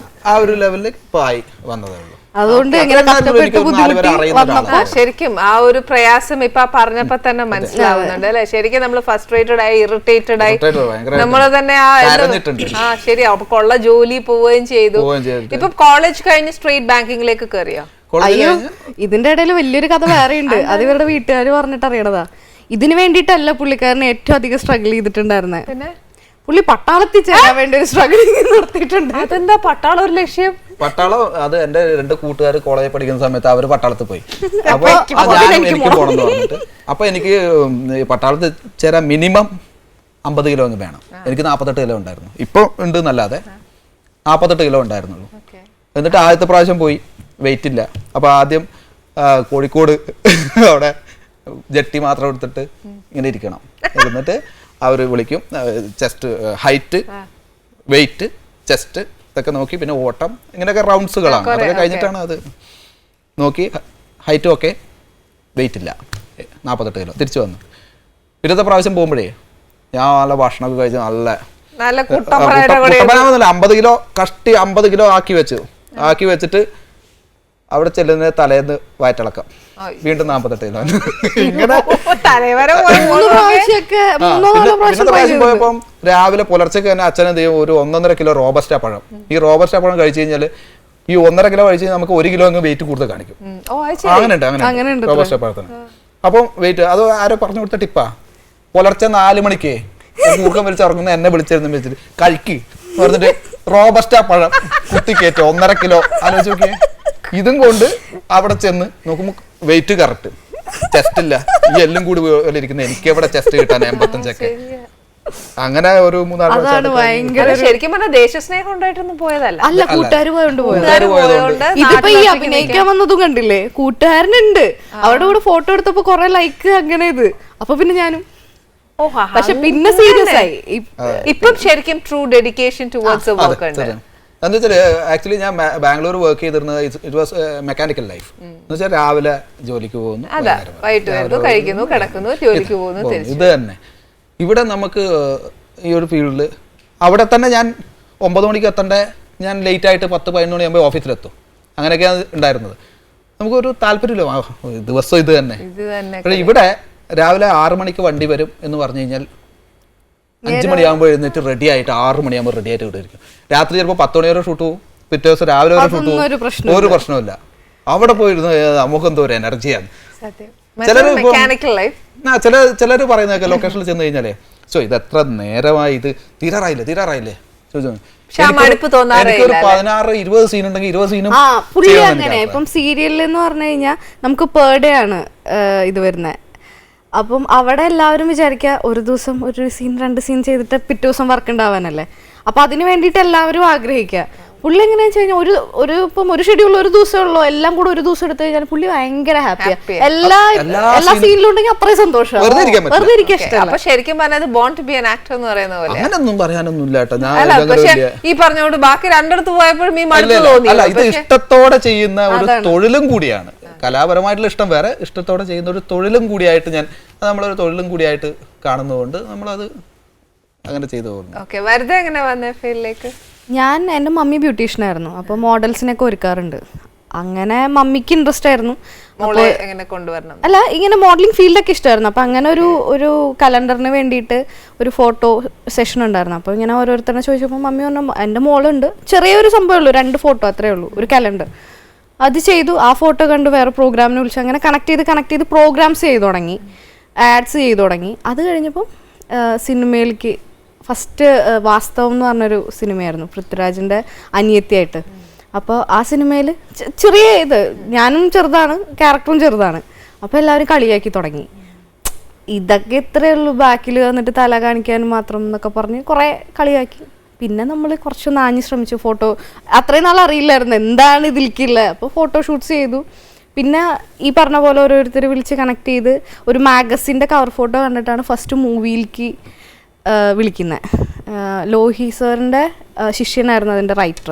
ആ ഒരു ലെവലിൽ ഇപ്പൊ ആയി വന്നതേ ഉള്ളൂ. അതുകൊണ്ട് ശരിക്കും ആ ഒരു പ്രയാസം ഇപ്പൊ പറഞ്ഞപ്പോ തന്നെ മനസ്സിലാവുന്നുണ്ട് അല്ലെ. ശരിക്കും നമ്മൾ ഫ്രസ്ട്രേറ്റഡ് ആയി, ഇറിറ്റേറ്റഡ് ആയി, നമ്മള് തന്നെ ശരി കൊള്ള ജോലി പോവുകയും ചെയ്തു. ഇപ്പൊ കോളേജ് കഴിഞ്ഞ് സ്ട്രേറ്റ് ബാങ്കിങ്ങിലേക്ക് കയറിയോ? അയ്യോ, ഇതിന്റെ ഇടയിൽ വലിയൊരു കഥ വേറെ ഉണ്ട്. അത് ഇവരുടെ വീട്ടുകാർ പറഞ്ഞിട്ട് അറിയണതാ. ഇതിന് വേണ്ടിയിട്ടല്ല പുള്ളിക്കാരനെ ഏറ്റവും അധികം സ്ട്രഗിൾ ചെയ്തിട്ടുണ്ടായിരുന്നെ. പിന്നെ പുള്ളി പട്ടാളത്തിൽ ചേരാൻ വേണ്ടി ഒരു സ്ട്രഗിളിങ് നടത്തിയിട്ടുണ്ട്. അതെന്താ പട്ടാളം ഒരു ലക്ഷ്യം? പട്ടാളം അത് എന്റെ 2 കൂട്ടുകാർ കോളേജിൽ പഠിക്കുന്ന സമയത്ത് അവര് പട്ടാളത്തിൽ പോയി. അപ്പൊ എനിക്ക് പോകണമെന്ന് പറഞ്ഞിട്ട് അപ്പൊ എനിക്ക് പട്ടാളത്തിൽ ചേരാൻ മിനിമം 50 കിലോ വേണം. എനിക്ക് 48 കിലോ ഉണ്ടായിരുന്നു. ഇപ്പൊ ഉണ്ട് എന്നല്ലാതെ 48 കിലോ ഉണ്ടായിരുന്നുള്ളൂ. എന്നിട്ട് ആദ്യത്തെ പ്രാവശ്യം പോയി, വെയിറ്റ് ഇല്ല. അപ്പൊ ആദ്യം കോഴിക്കോട് അവിടെ ജെട്ടി മാത്രം എടുത്തിട്ട് ഇങ്ങനെ ഇരിക്കണം. ഇരുന്നിട്ട് അവർ വിളിക്കും, ചെസ്റ്റ് ഹൈറ്റ്, വെയിറ്റ്, ചെസ്റ്റ് ഇതൊക്കെ നോക്കി, പിന്നെ ഓട്ടം, ഇങ്ങനെയൊക്കെ റൗണ്ട്സുകളാണ്. അതൊക്കെ കഴിഞ്ഞിട്ടാണ് അത് നോക്കി ഹൈറ്റും ഒക്കെ, വെയിറ്റ് ഇല്ല, 48 കിലോ. തിരിച്ചു വന്നു. പിന്നത്തെ പ്രാവശ്യം പോകുമ്പോഴേ ഞാൻ നല്ല ഭക്ഷണമൊക്കെ കഴിച്ച് നല്ല കുട്ടപ്പനാമെന്നല്ല 50 കിലോ കഷ്ടി 50 കിലോ ആക്കി വെച്ചിട്ട് അവിടെ ചെല്ലുന്ന തലേന്ന് വയറ്റിളക്കം, വീണ്ടും 48 കിലോ. പിന്നത്തെ പ്രാവശ്യം പോയപ്പം രാവിലെ പുലർച്ചയ്ക്ക് തന്നെ അച്ഛനെന്ത് ചെയ്യും, ഒരു 1.5 കിലോ റോബസ്റ്റ പഴം. ഈ റോബസ്റ്റ പഴം കഴിച്ചു കഴിഞ്ഞാൽ ഈ 1.5 കിലോ കഴിച്ച് കഴിഞ്ഞാൽ നമുക്ക് 1 കിലോ അങ്ങ് വെയിറ്റ് കൂടുതൽ കാണിക്കും. അങ്ങനെ റോബസ്റ്റ പഴത്തിന്. അപ്പം വെയിറ്റ് അത് ആരോ പറഞ്ഞു കൊടുത്ത ടിപ്പാ. പുലർച്ചെ 4 മണിക്ക് കൂർക്കം വലിച്ച് ഇറങ്ങുന്ന എന്നെ വിളിച്ചിരുന്നു വെച്ചിട്ട് കഴിക്ക് പറഞ്ഞിട്ട് റോബസ്റ്റ പഴം കുത്തിക്കേറ്റ 1.5 കിലോ. ആലോചിച്ച് നോക്കിയേ. ഇതും കൊണ്ട് അവിടെ ചെന്ന് നോക്കുമ്പോ വെയിറ്റ് കറക്റ്റ്, ചെസ്റ്റ് ഇല്ല. ഈ എല്ലാം കൂടി ഇരിക്കുന്ന എനിക്ക് എവിടെ ചെസ്റ്റ് കിട്ടാൻ 85 അങ്ങനെ ഒരു 3-4 ശരിക്കും പറഞ്ഞാൽ ദേശസ്നേഹം ഉണ്ടായിട്ടൊന്നും പോയതല്ല. അല്ല, കൂട്ടുകാർ പോയോണ്ട് ഇതിപ്പോ ഈ അഭിനയിക്കാൻ വന്നതും കണ്ടില്ലേ, കൂട്ടുകാരനുണ്ട്. അവിടെ കൂടെ ഫോട്ടോ എടുത്തപ്പോ കൊറേ ലൈക്ക് അങ്ങനെ ഇത്. അപ്പൊ പിന്നെ ഞാനും പക്ഷെ പിന്നെ സീരിയസ് ആയി. ഇപ്പം ശരിക്കും ട്രൂ ഡെഡിക്കേഷൻ ടുവേർഡ്സ് വർക്ക് ഉണ്ട്. എന്താ വെച്ചാൽ ആക്ച്വലി ഞാൻ ബാംഗ്ലൂർ വർക്ക് ചെയ്തിരുന്നത് ഇറ്റ് വാസ് മെക്കാനിക്കൽ ലൈഫ്. എന്ന് വെച്ചാൽ രാവിലെ ജോലിക്ക് പോകുന്നു, വൈകിട്ട് വരുന്നു, കഴിക്കുന്നു, കിടക്കുന്നു, ജോലിക്ക് പോകുന്നു. ഇത് തന്നെ ഇവിടെ നമുക്ക് ഈ ഒരു ഫീൽഡിൽ അവിടെ തന്നെ ഞാൻ 9 മണിക്ക് എത്തണ്ടേ, ഞാൻ ലേറ്റ് ആയിട്ട് 10-11 മണിയാകുമ്പോൾ ഓഫീസിലെത്തും. അങ്ങനെയൊക്കെയാണ് ഉണ്ടായിരുന്നത്. നമുക്കൊരു താല്പര്യമില്ല, ദിവസം ഇത് തന്നെ. പക്ഷേ ഇവിടെ രാവിലെ 6 മണിക്ക് വണ്ടി വരും എന്ന് പറഞ്ഞു കഴിഞ്ഞാൽ 5 മണിയാകുമ്പോൾ എഴുന്നേറ്റ് റെഡി ആയിട്ട് 6 മണിയാകുമ്പോൾ റെഡി ആയിട്ട് ഇവിടെ ഇരിക്കും. രാത്രി ചിലപ്പോൾ 10 മണി വരെ ഷൂട്ട് പോകും, പിറ്റേ ദിവസം രാവിലെ വരെ ഷൂട്ട് പോകും, ഒരു പ്രശ്നമില്ല. അവിടെ പോയിരുന്നു നമുക്ക് എന്തോ ഒരു എനർജിയാണ്. ചിലര് പറയുന്നതൊക്കെ ലൊക്കേഷനിൽ ചെന്ന് കഴിഞ്ഞാലേ ഇത് എത്ര നേരമായി, ഇത് തീരാറായില്ലേ ചോദിച്ചു. എനിക്കൊരു 16-20 സീൻ ഉണ്ടെങ്കിൽ 20 സീനും പുള്ളി അങ്ങനെ. ഇപ്പം സീരിയലിൽ എന്ന് പറഞ്ഞു കഴിഞ്ഞാൽ നമുക്ക് പെർ ഡേ ആണ് ഇത് വരുന്നത്. അപ്പം അവിടെ എല്ലാവരും വിചാരിക്കുക ഒരു ദിവസം 1 സീൻ 2 സീൻ ചെയ്തിട്ട് പിറ്റേ ദിവസം വർക്ക് ഉണ്ടാവാനല്ലേ. അപ്പൊ അതിന് വേണ്ടിയിട്ട് എല്ലാവരും ആഗ്രഹിക്കുക. പുള്ളി എങ്ങനെയാന്ന് വെച്ച് കഴിഞ്ഞാൽ ഇപ്പം ഒരു ഷെഡ്യൂൾ ഒരു ദിവസമേ ഉള്ളൂ, എല്ലാം കൂടെ ഒരു ദിവസം എടുത്തു കഴിഞ്ഞാൽ പുള്ളി ഭയങ്കര ഹാപ്പിയാ. എല്ലാ സീനിലും ഉണ്ടെങ്കിൽ അത്രയും സന്തോഷം, വെറുതെ ഇരിക്കാൻ ഇഷ്ടമല്ല. അപ്പൊ ശരിക്കും പറഞ്ഞത് ബോണ്ട് ടു ബി ആൻ ആക്ടർ എന്ന് പറയുന്ന പോലെ അങ്ങനൊന്നും പറയാനൊന്നുമില്ല കേട്ടോ. പക്ഷെ ഈ പറഞ്ഞോണ്ട് ബാക്കി രണ്ടിടത്ത് പോയപ്പോഴും ഈ മടുപ്പ് തോന്നി. അല്ല, ഇത് ഇഷ്ടത്തോടെ ചെയ്യുന്ന ഒരു തൊഴിലും കൂടിയാണ്. കലാപരമായിട്ടുള്ള ഇഷ്ടം വേറെ, ഇഷ്ടത്തോടെ ചെയ്യുന്ന ഒരു തൊഴിലും കൂടിയായിട്ട് നമ്മളൊരു തൊഴിലും കൂടിയായിട്ട് കാണുന്നതുകൊണ്ട് നമ്മളത് അങ്ങനെ ചെയ്തു പോകുന്നു. വെറുതെ എങ്ങനെ വന്ന ഫീൽഡിലേക്ക്? ഞാൻ എൻ്റെ മമ്മി ബ്യൂട്ടീഷ്യനായിരുന്നു. അപ്പോൾ മോഡൽസിനൊക്കെ ഒരുക്കാറുണ്ട്. അങ്ങനെ മമ്മിക്ക് ഇൻട്രസ്റ്റ് ആയിരുന്നു. അല്ല, ഇങ്ങനെ മോഡലിംഗ് ഫീൽഡൊക്കെ ഇഷ്ടമായിരുന്നു. അപ്പം അങ്ങനെ ഒരു കലണ്ടറിന് വേണ്ടിയിട്ട് ഒരു ഫോട്ടോ സെഷൻ ഉണ്ടായിരുന്നു. അപ്പോൾ ഇങ്ങനെ ഓരോരുത്തരെ ചോദിച്ചപ്പോൾ മമ്മി പറഞ്ഞു എൻ്റെ മോളുണ്ട്, ചെറിയൊരു സംഭവമേ ഉള്ളൂ, 2 ഫോട്ടോ അത്രേ ഉള്ളൂ, ഒരു കലണ്ടർ. അത് ചെയ്തു. ആ ഫോട്ടോ കണ്ട് വേറെ പ്രോഗ്രാമിനെ വിളിച്ചു. അങ്ങനെ കണക്ട് ചെയ്ത് പ്രോഗ്രാംസ് ചെയ്തു തുടങ്ങി, ആഡ്സ് ചെയ്തു തുടങ്ങി. അത് കഴിഞ്ഞപ്പം സിനിമയിലേക്ക് ഫസ്റ്റ് വാസ്തവം എന്ന് പറഞ്ഞൊരു സിനിമയായിരുന്നു, പൃഥ്വിരാജിൻ്റെ അനിയത്തിയായിട്ട്. അപ്പോൾ ആ സിനിമയിൽ ചെറിയ ഞാനും ചെറുതാണ്, ക്യാരക്ടറും ചെറുതാണ്. അപ്പോൾ എല്ലാവരും കളിയാക്കി തുടങ്ങി. ഇതൊക്കെ ഇത്രയേ ഉള്ളൂ, ബാക്കിൽ വന്നിട്ട് തല കാണിക്കാനും മാത്രം എന്നൊക്കെ പറഞ്ഞ് കുറേ കളിയാക്കി. പിന്നെ നമ്മൾ കുറച്ചൊന്ന് ആഞ്ഞ് ശ്രമിച്ചു. ഫോട്ടോ അത്രയും നാൾ അറിയില്ലായിരുന്നു എന്താണ് ഇതിലേക്കില്ല. അപ്പോൾ ഫോട്ടോ ഷൂട്ട്സ് ചെയ്തു. പിന്നെ ഈ പറഞ്ഞ പോലെ ഓരോരുത്തർ വിളിച്ച് കണക്ട് ചെയ്ത് ഒരു മാഗസിൻ്റെ കവർ ഫോട്ടോ കണ്ടിട്ടാണ് ഫസ്റ്റ് മൂവിയിലേക്ക് വിളിക്കുന്നത്. ലോഹി സാറിൻ്റെ ശിഷ്യനായിരുന്നു അതിൻ്റെ റൈറ്റർ.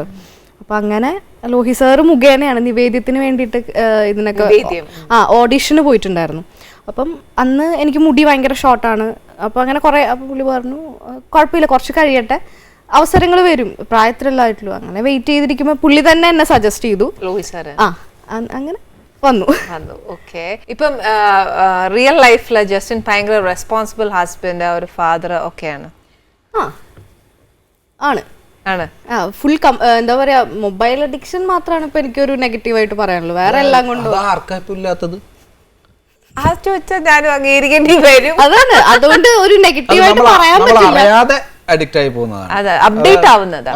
അപ്പം അങ്ങനെ ലോഹി സാറ് മുഖേനയാണ് നിവേദ്യത്തിന് വേണ്ടിയിട്ട് ഇതിനൊക്കെ ഓഡിഷന് പോയിട്ടുണ്ടായിരുന്നു. അപ്പം അന്ന് എനിക്ക് മുടി ഭയങ്കര ഷോർട്ടാണ്. അപ്പോൾ അങ്ങനെ കുറേ, അപ്പോൾ പുള്ളി പറഞ്ഞു കുഴപ്പമില്ല, കുറച്ച് കഴിയട്ടെ, അവസരങ്ങൾ വരും, പ്രായത്തിലല്ലായിട്ടുള്ളൂ. അങ്ങനെ വെയിറ്റ് ചെയ്തിരിക്കുമ്പോൾ പുള്ളി തന്നെ എന്നെ സജസ്റ്റ് ചെയ്തു. ലോഹി സാറ് അങ്ങനെ വന്നു. ഓക്കെ. ഇപ്പം റിയൽ ലൈഫിൽ ജസ്റ്റിൻ ഭയങ്കര റെസ്പോൺസിബിൾ ഹസ്ബൻഡ്, ഒരു ഫാദർ ഒക്കെയാണ്. ആണ് ഫുൾ എന്താ പറയാ, മൊബൈൽ അഡിക്ഷൻ മാത്രമാണ് ഇപ്പൊ എനിക്കൊരു നെഗറ്റീവായിട്ട് പറയാനുള്ളൂ. വേറെ എല്ലാം കൊണ്ടും ആർക്കായില്ലാത്തത് ഞാനും അംഗീകരിക്കേണ്ടി വരും. അതാണ്, അതുകൊണ്ട് ഒരു നെഗറ്റീവായിട്ട് പറയാൻ പറ്റില്ല. അഡിക്റ്റ് ആയി പോകുന്നതാണ്, അപ്ഡേറ്റ് ആവുന്നത്.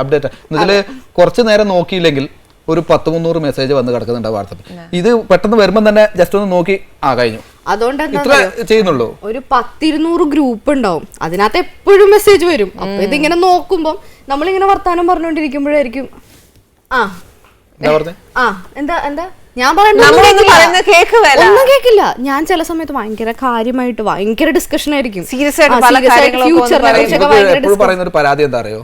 ഇതില് കുറച്ചു നേരം നോക്കിയില്ലെങ്കിൽ ഒരു 100-300 മെസ്സേജ് വന്ന് കിടക്കുന്നുണ്ട് വാട്സാപ്പിൽ. ഇത് പെട്ടെന്ന് വരുമ്പോൾ തന്നെ ജസ്റ്റ് ഒന്ന് നോക്കി കഴിഞ്ഞു. അതുകൊണ്ട് ഇത്ര ചെയ്യുന്നുള്ളൂ. ഒരു 10-200 ഗ്രൂപ്പ് ഉണ്ടാവും, അതിനകത്ത് എപ്പോഴും മെസ്സേജ് വരും. അപ്പൊ ഇതിങ്ങനെ നോക്കുമ്പോൾ നമ്മളിങ്ങനെ വർത്താനം പറഞ്ഞുകൊണ്ടിരിക്കുമ്പോഴായിരിക്കും എന്താ എന്താ ഞാൻ പറയുന്നത് കേൾക്കുവല്ല. ഒന്നും കേൾക്കില്ല. ഞാൻ ചില സമയത്ത് ഭയങ്കര കാര്യമായിട്ട് ഭയങ്കര ഡിസ്കഷൻ ആയിരിക്കും. സീരിയസ് ആയിട്ട് പല കാര്യങ്ങളും എപ്പോഴും പറയുന്ന ഒരു പരാതി എന്താ അറിയോ,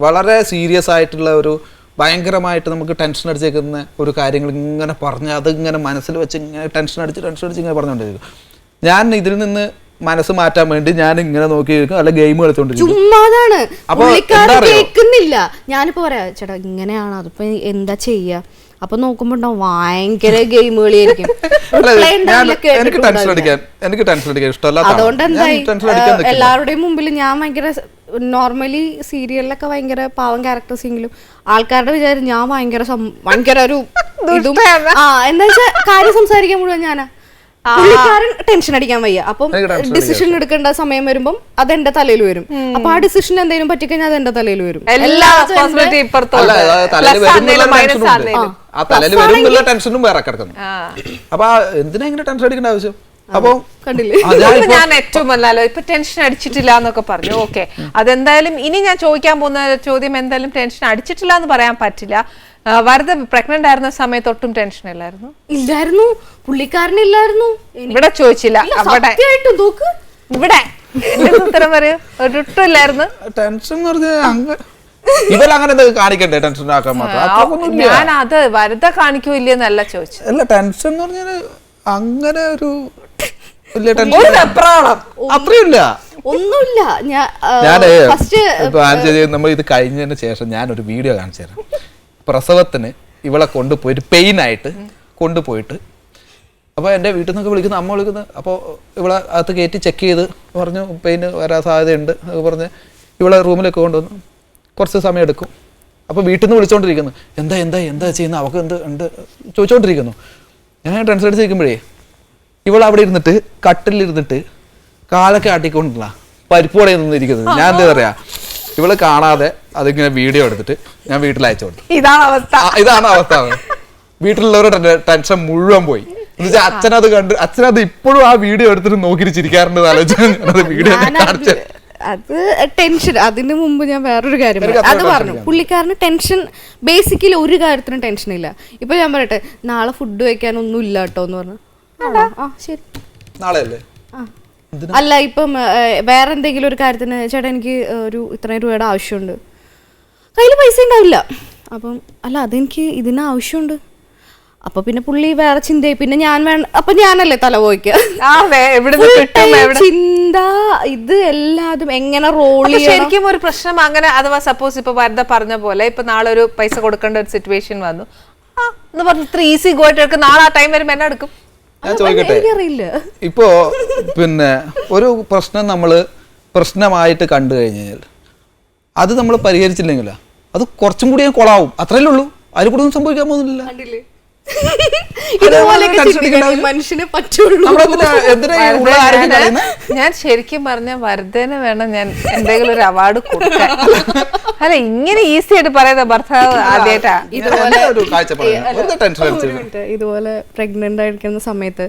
വളരെ സീരിയസ് ആയിട്ടുള്ള ഒരു ഭയങ്കരമായിട്ട് നമുക്ക് ടെൻഷൻ അടിച്ചേക്കുന്ന ഒരു കാര്യങ്ങൾ ഇങ്ങനെ പറഞ്ഞ് അതിങ്ങനെ മനസ്സിൽ വെച്ച് ഇങ്ങനെ ടെൻഷൻ അടിച്ച് ഇങ്ങനെ പറഞ്ഞുകൊണ്ടിരിക്കും. ഞാൻ ഇതിൽ നിന്ന് മനസ്സ് മാറ്റാൻ വേണ്ടി ഞാൻ ഇങ്ങനെ നോക്കിയിരിക്കും, അല്ല ഗെയിം കളിച്ചോണ്ടിരിക്കും. ചുമ്മാതാണ്, കേൾക്കുന്നില്ല. ഞാനിപ്പോ പറയാ ചേട്ടാ ഇങ്ങനെയാണ്, അതിപ്പോ എന്താ ചെയ്യാ, അപ്പൊ നോക്കുമ്പോ ഭയങ്കര ഗെയിം കളിയായിരിക്കും. എനിക്ക് ടെൻഷൻ അടിക്കാൻ ഇഷ്ടമല്ല. അതുകൊണ്ട് എന്തായി എല്ലാവരുടെയും മുമ്പിൽ ഞാൻ ഭയങ്കര നോർമലി സീരിയലിലൊക്കെ ഭയങ്കര പാവം ക്യാരക്ടേഴ്സെങ്കിലും ആൾക്കാരുടെ വിചാരം ഞാൻ ഭയങ്കര ഒരു ഇതും എന്താ വെച്ചാൽ കാര്യം സംസാരിക്കാൻ മുഴുവൻ ഞാനാ. പുള്ളിക്കാരൻ ടെൻഷൻ അടിക്കാൻ വയ്യ. അപ്പം ഡിസിഷൻ എടുക്കേണ്ട സമയം വരുമ്പം അത് എന്റെ തലയിൽ വരും. അപ്പൊ ആ ഡിസിഷൻ എന്തെങ്കിലും പറ്റിക്കഴിഞ്ഞാൽ അത് എന്റെ തലയിൽ വരും. ടെൻഷനും വേറെ കിടക്കുന്നു. അപ്പൊ എന്തിനാ ഇങ്ങനെ ടെൻഷൻ അടിക്കേണ്ട ആവശ്യം? അപ്പൊ ഞാൻ ഏറ്റവും വന്നാലോ ഇപ്പൊ ടെൻഷൻ അടിച്ചിട്ടില്ല എന്നൊക്കെ പറഞ്ഞു. ഓക്കെ, അതെന്തായാലും ഇനി ഞാൻ ചോദിക്കാൻ പോകുന്ന ചോദ്യം എന്തായാലും ടെൻഷൻ അടിച്ചിട്ടില്ല എന്ന് പറയാൻ പറ്റില്ല. വരദ പ്രഗ്നന്റ് ആയിരുന്ന സമയത്ത് ഒട്ടും ടെൻഷൻ ഇല്ലായിരുന്നു. പുള്ളിക്കാരനില്ലായിരുന്നു. ഇവിടെ ചോദിച്ചില്ല, ഇവിടെ ഉത്തരം പറയൂ. ഒട്ടും ഇല്ലായിരുന്നു ടെൻഷൻ. ഇവരങ്ങനെ കാണിക്കണ്ടേ ടെൻഷൻ ആക്കാൻ മാത്രം? ഞാൻ അത് വരദ കാണിക്കോ ഇല്ലെന്നല്ല ചോദിച്ചത്. അല്ല, ടെൻഷൻ എന്ന് പറഞ്ഞാല് അങ്ങനെ ഒരു അത്രയില്ല, ഒന്നുമില്ല. നമ്മൾ ഇത് കഴിഞ്ഞതിന് ശേഷം ഞാനൊരു വീഡിയോ കാണിച്ചു തരാം. പ്രസവത്തിന് ഇവളെ കൊണ്ടുപോയിട്ട് പെയിനായിട്ട് കൊണ്ടുപോയിട്ട്, അപ്പോൾ എൻ്റെ വീട്ടിൽ നിന്നൊക്കെ വിളിക്കുന്നു, അമ്മ വിളിക്കുന്നു. അപ്പോൾ ഇവളെ അകത്ത് കയറ്റി ചെക്ക് ചെയ്ത് പറഞ്ഞു പെയിന് വരാൻ സാധ്യതയുണ്ട് പറഞ്ഞ് ഇവളെ റൂമിലേക്ക് കൊണ്ടുവന്നു. കുറച്ച് സമയം എടുക്കും. അപ്പോൾ വീട്ടിൽ നിന്ന് വിളിച്ചുകൊണ്ടിരിക്കുന്നു, എന്താ എന്താ എന്താ ചെയ്യുന്നത്, അവൾക്ക് ഉണ്ട് ചോദിച്ചുകൊണ്ടിരിക്കുന്നു. ഞാൻ ടെൻഷൻ അടിച്ചിരിക്കുമ്പോഴേ ഇവളവിടെ ഇരുന്നിട്ട് കട്ടിലിരുന്നിട്ട് കാലൊക്കെ ആട്ടിക്കൊണ്ടില്ല പരിപ്പോടെ നിന്നിരിക്കുന്നത്. ഞാൻ എന്താ പറയാ, ഇവള് കാണാതെ അതിങ്ങനെ വീഡിയോ എടുത്തിട്ട് ഞാൻ വീട്ടിൽ അയച്ചു കൊടുത്തു. ഇതാണ് അവസ്ഥ. വീട്ടിലുള്ളവരുടെ ടെൻഷൻ മുഴുവൻ പോയി. എന്നുവെച്ചാൽ അച്ഛനത് ഇപ്പോഴും ആ വീഡിയോ എടുത്തിട്ട് നോക്കിയിട്ട് ചിരിക്കാറുണ്ട്. ആലോചിച്ചത് വീഡിയോ അത് ടെൻഷൻ. അതിന് മുമ്പ് ഞാൻ വേറൊരു കാര്യം അത് പറഞ്ഞു. പുള്ളിക്കാരന് ടെൻഷൻ ബേസിക്കലി ഒരു കാര്യത്തിനും ടെൻഷൻ ഇല്ല. ഇപ്പൊ ഞാൻ പറയട്ടെ, നാളെ ഫുഡ് വെക്കാനൊന്നും ഇല്ല കേട്ടോ എന്ന് പറഞ്ഞു. ശരി, നാളെ അല്ലേ? അല്ല, ഇപ്പം വേറെ എന്തെങ്കിലും ഒരു കാര്യത്തിന് ചേട്ടാ എനിക്ക് ഒരു ഇത്രയും രൂപയുടെ ആവശ്യമുണ്ട്, കയ്യിൽ പൈസ ഉണ്ടാവില്ല. അപ്പം അല്ല അതെനിക്ക് ഇതിന് ആവശ്യമുണ്ട്. അപ്പൊ പിന്നെ പുള്ളി വേറെ ചിന്തയായി. പിന്നെ ഞാൻ അപ്പൊ ഞാനല്ലേ തല പോയിക്ക ചിന്ത. ഇത് എല്ലാതും എങ്ങനെ റോൾ ശരിക്കും ഒരു പ്രശ്നം അങ്ങനെ. അഥവാ സപ്പോസ് ഇപ്പൊ വരദ പറഞ്ഞ പോലെ ഇപ്പൊ നാളെ ഒരു പൈസ കൊടുക്കേണ്ട ഒരു സിറ്റുവേഷൻ വന്നു എന്ന് പറഞ്ഞു, ഇത്ര ഈസി ഗോയിട്ട് എടുക്കും. നാളെ ആ ടൈം വരുമ്പോ എന്നെ എടുക്കും. ഞാൻ ചോദിക്കട്ടെ, ഇപ്പോ പിന്നെ ഒരു പ്രശ്നം നമ്മള് പ്രശ്നമായിട്ട് കണ്ടു കഴിഞ്ഞാൽ അത് നമ്മൾ പരിഹരിച്ചില്ലെങ്കിലോ അത് കുറച്ചും കൂടി കൊളാവും. അത്രയല്ലേ ഉള്ളൂ. അതിൽ കൂടെ ഒന്നും സംഭവിക്കാൻ പോകുന്നില്ല. മനുഷ്യനെ പറ്റുള്ളൂ. ഞാൻ ശരിക്കും പറഞ്ഞ വരദന് വേണം ഞാൻ എന്തെങ്കിലും ഒരു അവാർഡ് കൊടുക്കാൻ. അല്ല, ഇങ്ങനെ ഈസി ആയിട്ട് പറയുന്ന ഭർത്താവ് ആദ്യമായിട്ടാ. ഇതുപോലെ പ്രഗ്നന്റ് ആയിരിക്കുന്ന സമയത്ത്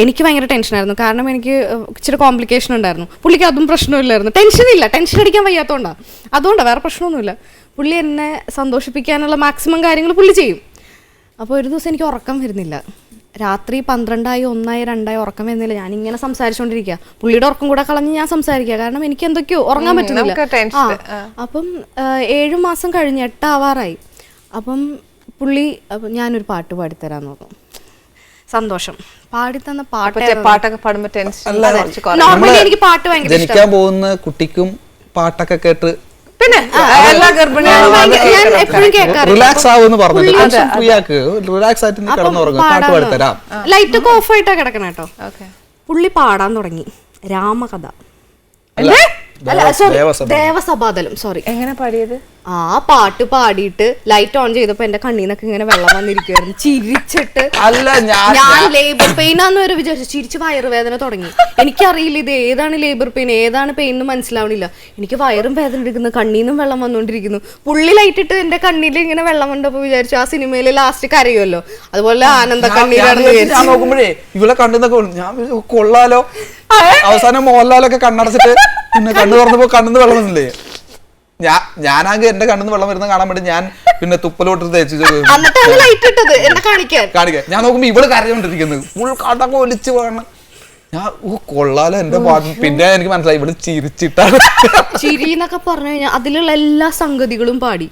എനിക്ക് ഭയങ്കര ടെൻഷനായിരുന്നു. കാരണം എനിക്ക് ഇച്ചിരി കോംപ്ലിക്കേഷൻ ഉണ്ടായിരുന്നു. പുള്ളിക്ക് അതും പ്രശ്നമില്ലായിരുന്നു. ടെൻഷൻ അടിക്കാൻ വയ്യാത്തോണ്ടാ. അതുകൊണ്ടാ, വേറെ പ്രശ്നമൊന്നുമില്ല. പുള്ളി എന്നെ സന്തോഷിപ്പിക്കാനുള്ള മാക്സിമം കാര്യങ്ങൾ പുള്ളി ചെയ്യും. അപ്പോൾ ഒരു ദിവസം എനിക്ക് ഉറക്കം വരുന്നില്ല. രാത്രി 12 1 2 ഉറക്കം വരുന്നില്ല. ഞാനിങ്ങനെ സംസാരിച്ചുകൊണ്ടിരിക്കുക. പുള്ളിയുടെ ഉറക്കം കൂടെ കളഞ്ഞ് ഞാൻ സംസാരിക്കുക. കാരണം എനിക്ക് എന്തൊക്കെയോ ഉറങ്ങാൻ പറ്റുന്നില്ല. അപ്പം 7 മാസം കഴിഞ്ഞ് 8 ആവാറായി. അപ്പം ഞാനൊരു പാട്ട് പാടിത്തരാന്ന് പറഞ്ഞു. സന്തോഷം. പാടിത്തന്ന പാട്ടൊക്കെ പാടുമ്പോ ടെൻഷൻ. നോർമലി എനിക്ക് പാട്ട് ഭയങ്കര ഇഷ്ടം. ജനിക്കാൻ പോകുന്ന കുട്ടിക്കും പാട്ടൊക്കെ കേട്ട് പിന്നെ എല്ലാ റിലാക്സ് ആവുമെന്ന് പറഞ്ഞു. റിലാക്സ് ആയിട്ട് കിടന്നുറങ്ങും. പാട്ട് പാടിത്തരാം. ലൈറ്റ് ഒക്കെ ഓഫ് ആയിട്ടാ കിടക്കണം കേട്ടോ. പുള്ളി പാടാൻ തുടങ്ങി രാമകഥ. ദേവസഭാതലം. സോറി, എങ്ങനെ പാടിയത്? ആ പാട്ട് പാടിയിട്ട് ലൈറ്റ് ഓൺ ചെയ്തപ്പോ എന്റെ കണ്ണീന്നൊക്കെ ഇങ്ങനെ വെള്ളം വന്നിരിക്കുവായിരുന്നു. ചിരിച്ചിട്ട് ഞാൻ ലേബർ പെയിൻ ആന്ന് വരെ വിചാരിച്ചു. ചിരിച്ച് വയറുവേദന തുടങ്ങി. എനിക്കറിയില്ല ഇത് ഏതാണ് ലേബർ പെയിൻ ഏതാണ് പെയിൻ എന്ന് മനസ്സിലാവണില്ല. എനിക്ക് വയറും വേദന എടുക്കുന്നു, കണ്ണീന്നും വെള്ളം വന്നോണ്ടിരിക്കുന്നു. പുള്ളി ലൈറ്റ് ഇട്ട് എന്റെ കണ്ണീൽ ഇങ്ങനെ വെള്ളം വന്നപ്പോ വിചാരിച്ചു ആ സിനിമയില് ലാസ്റ്റ് കരയുമല്ലോ, അതുപോലെ ആനന്ദ കണ്ണീരാണെന്ന് വിചാരിച്ചു. നോക്കുമ്പോഴേ ഇവളെ കണ്ണുന്നൊക്കെ ഞാൻ കൊള്ളാലോ. അവസാനം മോഹൻലാലൊക്കെ കണ്ണടച്ചിട്ട് പിന്നെ കണ്ണു തുറന്നപ്പോ കണ്ണിന്ന് വെള്ളം വന്നില്ലേ. ഞാനാകെ എന്റെ കണ്ണിന്ന് വെള്ളം വരുന്ന കാണാൻ വേണ്ടി ഞാൻ പിന്നെ തുപ്പലോട്ട് തേച്ച് എന്നിട്ടാണ് ലൈറ്റ് ഇട്ടത് എന്നെ കാണിക്കാൻ. ഞാൻ നോക്കുമ്പോ ഇവള് കരഞ്ഞോണ്ടിരിക്കുന്നത്, ഫുൾ കടക്കെ ഒലിച്ച് പോകണം. ഞാൻ കൊള്ളാലോ എന്റെ പാട്ട്. പിന്നെ എനിക്ക് മനസ്സിലായി ഇവള് ചിരിച്ചിട്ടാണ്. ചിരി എന്നൊക്കെ പറഞ്ഞു കഴിഞ്ഞാൽ അതിലുള്ള എല്ലാ സംഗതികളും പാടി,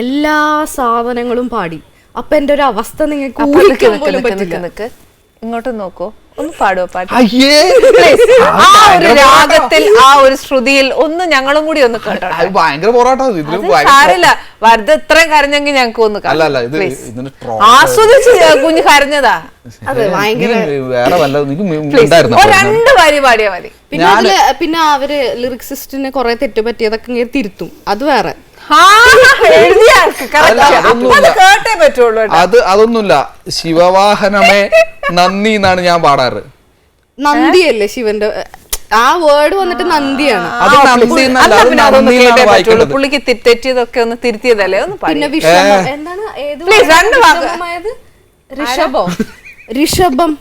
എല്ലാ സാധനങ്ങളും പാടി. അപ്പൊ എന്റെ ഒരു അവസ്ഥ നിങ്ങൾക്ക് ഊഹിക്കാൻ പോലും പറ്റില്ല. ഇങ്ങോട്ട് നോക്കൂ, ഒന്ന് പാടുവോ പാട്ട്? അയ്യേ, ആ ഒരു രാഗത്തിൽ, ആ ഒരു ശ്രുതിയിൽ ഒന്ന് ഞങ്ങളും കൂടി ഒന്ന് കേട്ടോ. ഭയങ്കര പോരാട്ടോ ഇതില്. സാരില്ല, വെറുതെ ഇത്രയും കരഞ്ഞെങ്കിൽ ഞങ്ങൾക്ക് ഒന്ന് അല്ല ഇത് ആസ്വദിച്ച് കുഞ്ഞ് കരഞ്ഞതാ. അതെ, ഭയങ്കര. വേറെ വല്ലതും 2 വരി പാടിയാ മതി. പിന്നെ അവര് ലിറിക്സിസ്റ്റിന് കുറെ തെറ്റ് പറ്റിയതൊക്കെ ഇങ്ങനെ തിരുത്തും, അത് വേറെ. അതൊന്നുമില്ല. ശിവവാഹനമേ നന്ദി എന്നാണ് ഞാൻ പാടാറ്. നന്ദിയല്ലേ ശിവന്റെ ആ വേർഡ് വന്നിട്ട് നന്ദിയാണ്. പുള്ളിക്ക് തെറ്റിയതൊക്കെ ഒന്ന് തിരുത്തിയതല്ലേ ഒന്ന്. പിന്നെ വിഷമം എന്താണ്, ഋഷഭം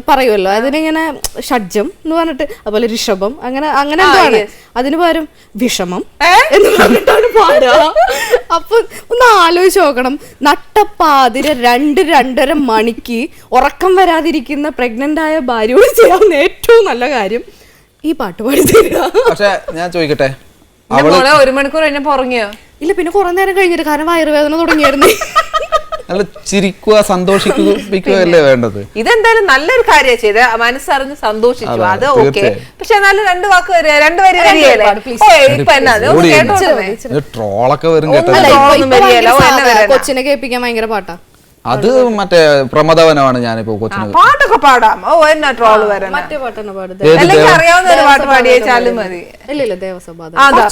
പറയുമല്ലോ, അതിനിങ്ങനെ ഷഡ്ജം എന്ന് പറഞ്ഞിട്ട്, അതുപോലെ ഋഷഭം അങ്ങനെ എന്താണ്, അതിന് പകരം വിഷമം എന്ന് പറഞ്ഞിട്ടാണ് പാടുക. അപ്പൊ ഒന്ന് ആലോചിച്ച് നോക്കണം, നട്ടപ്പാതിര 2-2.5 മണിക്ക് ഉറക്കം വരാതിരിക്കുന്ന പ്രഗ്നന്റ് ആയ ഭാര്യയോട് ചെയ്യാവുന്ന ഏറ്റവും നല്ല കാര്യം ഈ പാട്ട് പാടി തരിക. പക്ഷെ ഞാൻ ചോദിക്കട്ടെ, 1 മണിക്കൂർ കഴിഞ്ഞപ്പോ ഉറങ്ങിയോ? ഇല്ല, പിന്നെ കുറെ നേരം കഴിഞ്ഞിട്ട്, കാരണം വയറുവേദന തുടങ്ങിയായിരുന്നു. നല്ല ചിരിക്കുക, സന്തോഷിപ്പിക്കുകയല്ലേ വേണ്ടത്. ഇതെന്തായാലും നല്ലൊരു കാര്യം ചെയ്ത് മനസ്സറിഞ്ഞ് സന്തോഷിച്ചു, അത് ഓക്കെ. പക്ഷെ എന്നാലും 2 വാക്ക് 2 വരി വരികയല്ലേ ഇപ്പൊ എന്നത് ട്രോളൊക്കെ വരും. കൊച്ചിനെ കേൾപ്പിക്കാൻ ഭയങ്കര പാട്ടാ. അത് മറ്റേ പ്രമദവനമാണ്. ഞാനിപ്പോ കൊച്ചിന് പാട്ടൊക്കെ പാടാം. എന്നാ ട്രോള് വരാൻ മറ്റേ പാട്ടെന്നെ പാടുന്നത്, അല്ലെങ്കിൽ അറിയാവുന്ന ഒരു പാട്ട് പാടിയേച്ചാലും മതി. ഇല്ല ദേവസഭ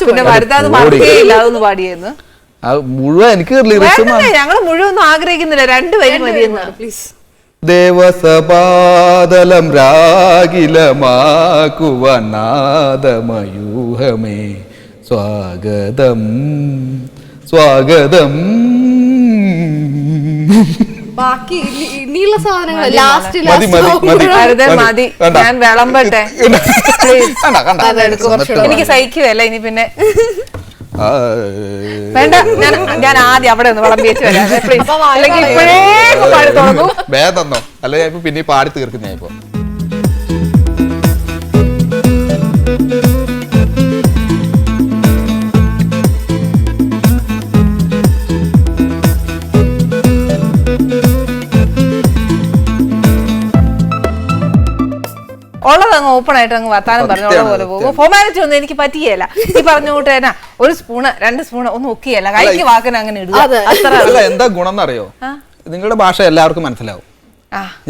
പിന്നെ വരുതാന്ന് പാടിയേയില്ല, അതൊന്ന് പാടിയെന്ന് മുഴുവൻ. എനിക്ക് ഞങ്ങള് മുഴുവൻ ആഗ്രഹിക്കുന്നില്ല, 2 വരി മതിയെന്ന്. പ്ലീസ്. ദേവസപാദലം രാഗിലമാക്കുവാൻ നാദമയൂഹമേ സ്വാഗതം സ്വാഗതം. ബാക്കി ഇനിയുള്ള സാധനങ്ങൾ ലാസ്റ്റ് മതി. ഞാൻ വിളമ്പട്ടെ, എനിക്ക് സഹിക്കുവല്ല ഇനി. പിന്നെ വേണ്ട, ഞാൻ ആദ്യം അവിടെ ഒന്ന് വിളമ്പിയേച്ച് വരാം. അല്ലെങ്കിൽ ഇപ്പോഴേ പാടി തുടങ്ങും. വേദന്നോ അല്ല, ഞാൻ ഇപ്പൊ പിന്നെ പാടി തീർക്കും. ഞാൻ ഇപ്പൊ ഉള്ളത് അങ്ങ് ഓപ്പൺ ആയിട്ട് അങ്ങ് വർത്താനം പറഞ്ഞോളെ പോലെ പോകും. ഫോർമാലിറ്റി ഒന്നും എനിക്ക് പറ്റിയല്ല. ഈ പറഞ്ഞ കൂട്ട് തന്നെ 1 സ്പൂണ് 2 സ്പൂണ് ഒന്നും ഒക്കെയല്ല, കൈക്ക് വാക്കിന് അങ്ങനെ ഇടുക. എന്താ ഗുണം എന്നറിയോ? നിങ്ങളുടെ ഭാഷ എല്ലാവർക്കും മനസ്സിലാവും.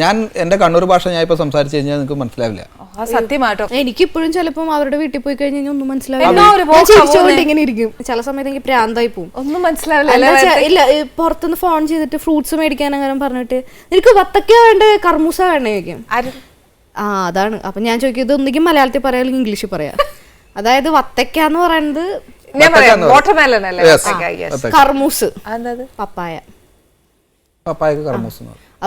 ഞാൻ എന്റെ കണ്ണൂർ ഭാഷ ഞാൻ ഇപ്പൊ സംസാരിച്ചു കഴിഞ്ഞാൽ നിങ്ങൾക്ക് മനസ്സിലാവില്ല. സത്യമായിട്ടോ, എനിക്കിപ്പോഴും ചിലപ്പം അവരുടെ വീട്ടിൽ പോയി കഴിഞ്ഞാൽ ഒന്നും മനസ്സിലാവില്ല. ഇങ്ങനെ ഇരിക്കും, ചില സമയത്ത് എനിക്ക് പ്രാന്തായി പോകും, ഒന്നും മനസ്സിലാവില്ല. ഇല്ല, പുറത്തുനിന്ന് ഫോൺ ചെയ്തിട്ട് ഫ്രൂട്ട്സ് മേടിക്കാൻ അങ്ങനെ പറഞ്ഞിട്ട് നിനക്ക് വത്തക്ക വേണ്ട കർമൂസ വേണ്ട ചോദിക്കും. അതാണ്. അപ്പൊ ഞാൻ ചോദിക്കും, ഇത് ഒന്നെങ്കിൽ മലയാളത്തിൽ പറയാം അല്ലെങ്കിൽ ഇംഗ്ലീഷിൽ പറയാം. അതായത് വത്തക്ക എന്ന് പറയുന്നത് കർമൂസ്, പപ്പായ.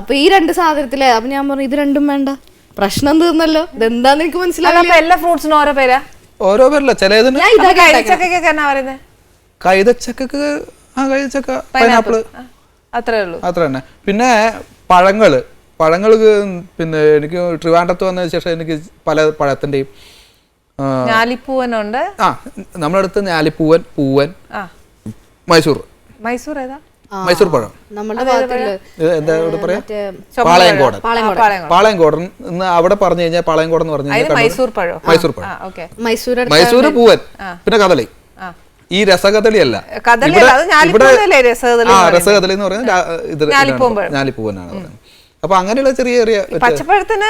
അപ്പൊ ഈ 2 സാധനത്തിലെ, അപ്പൊ ഞാൻ പറഞ്ഞു ഇത് 2ഉം വേണ്ട, പ്രശ്നം തീർന്നല്ലോ. ഇതെന്താന്ന് എനിക്ക് മനസ്സിലാവില്ല. എല്ലാ ഫ്രൂട്ട്സിനും ഓരോ പേരാ? ഓരോ പേരല്ല, ചിലതിന് കൈതച്ചക്ക, പൈനാപ്പിള്, അത്രേ ഉള്ളൂ. അത്ര തന്നെ. പിന്നെ പഴങ്ങള് പിന്നെ എനിക്ക് ട്രിവാൻഡ്രത്ത് വന്നതിന് ശേഷം എനിക്ക് പല പഴത്തിന്റെയും ഞാലിപ്പൂവനുണ്ട്. നമ്മളടുത്ത് ഞാലിപ്പൂവൻ, പൂവൻ, മൈസൂർ ഏതാ? മൈസൂർ പഴം. എന്താ ഇവിടെ പറയാ? പാളയംകോടൻ എന്ന് അവിടെ പറഞ്ഞു കഴിഞ്ഞാൽ പാളയംകോടൻ എന്ന് പറഞ്ഞു കഴിഞ്ഞാൽ മൈസൂർ പഴം. മൈസൂർ പൂവൻ, പിന്നെ കദളി. ഈ രസകദളി അല്ല, രസകദളി എന്ന് പറയുന്നത് ഇത് ഞാലിപ്പൂവനാണ്. അപ്പൊ അങ്ങനെയുള്ള ചെറിയ ചെറിയ പച്ചപ്പഴത്തിന്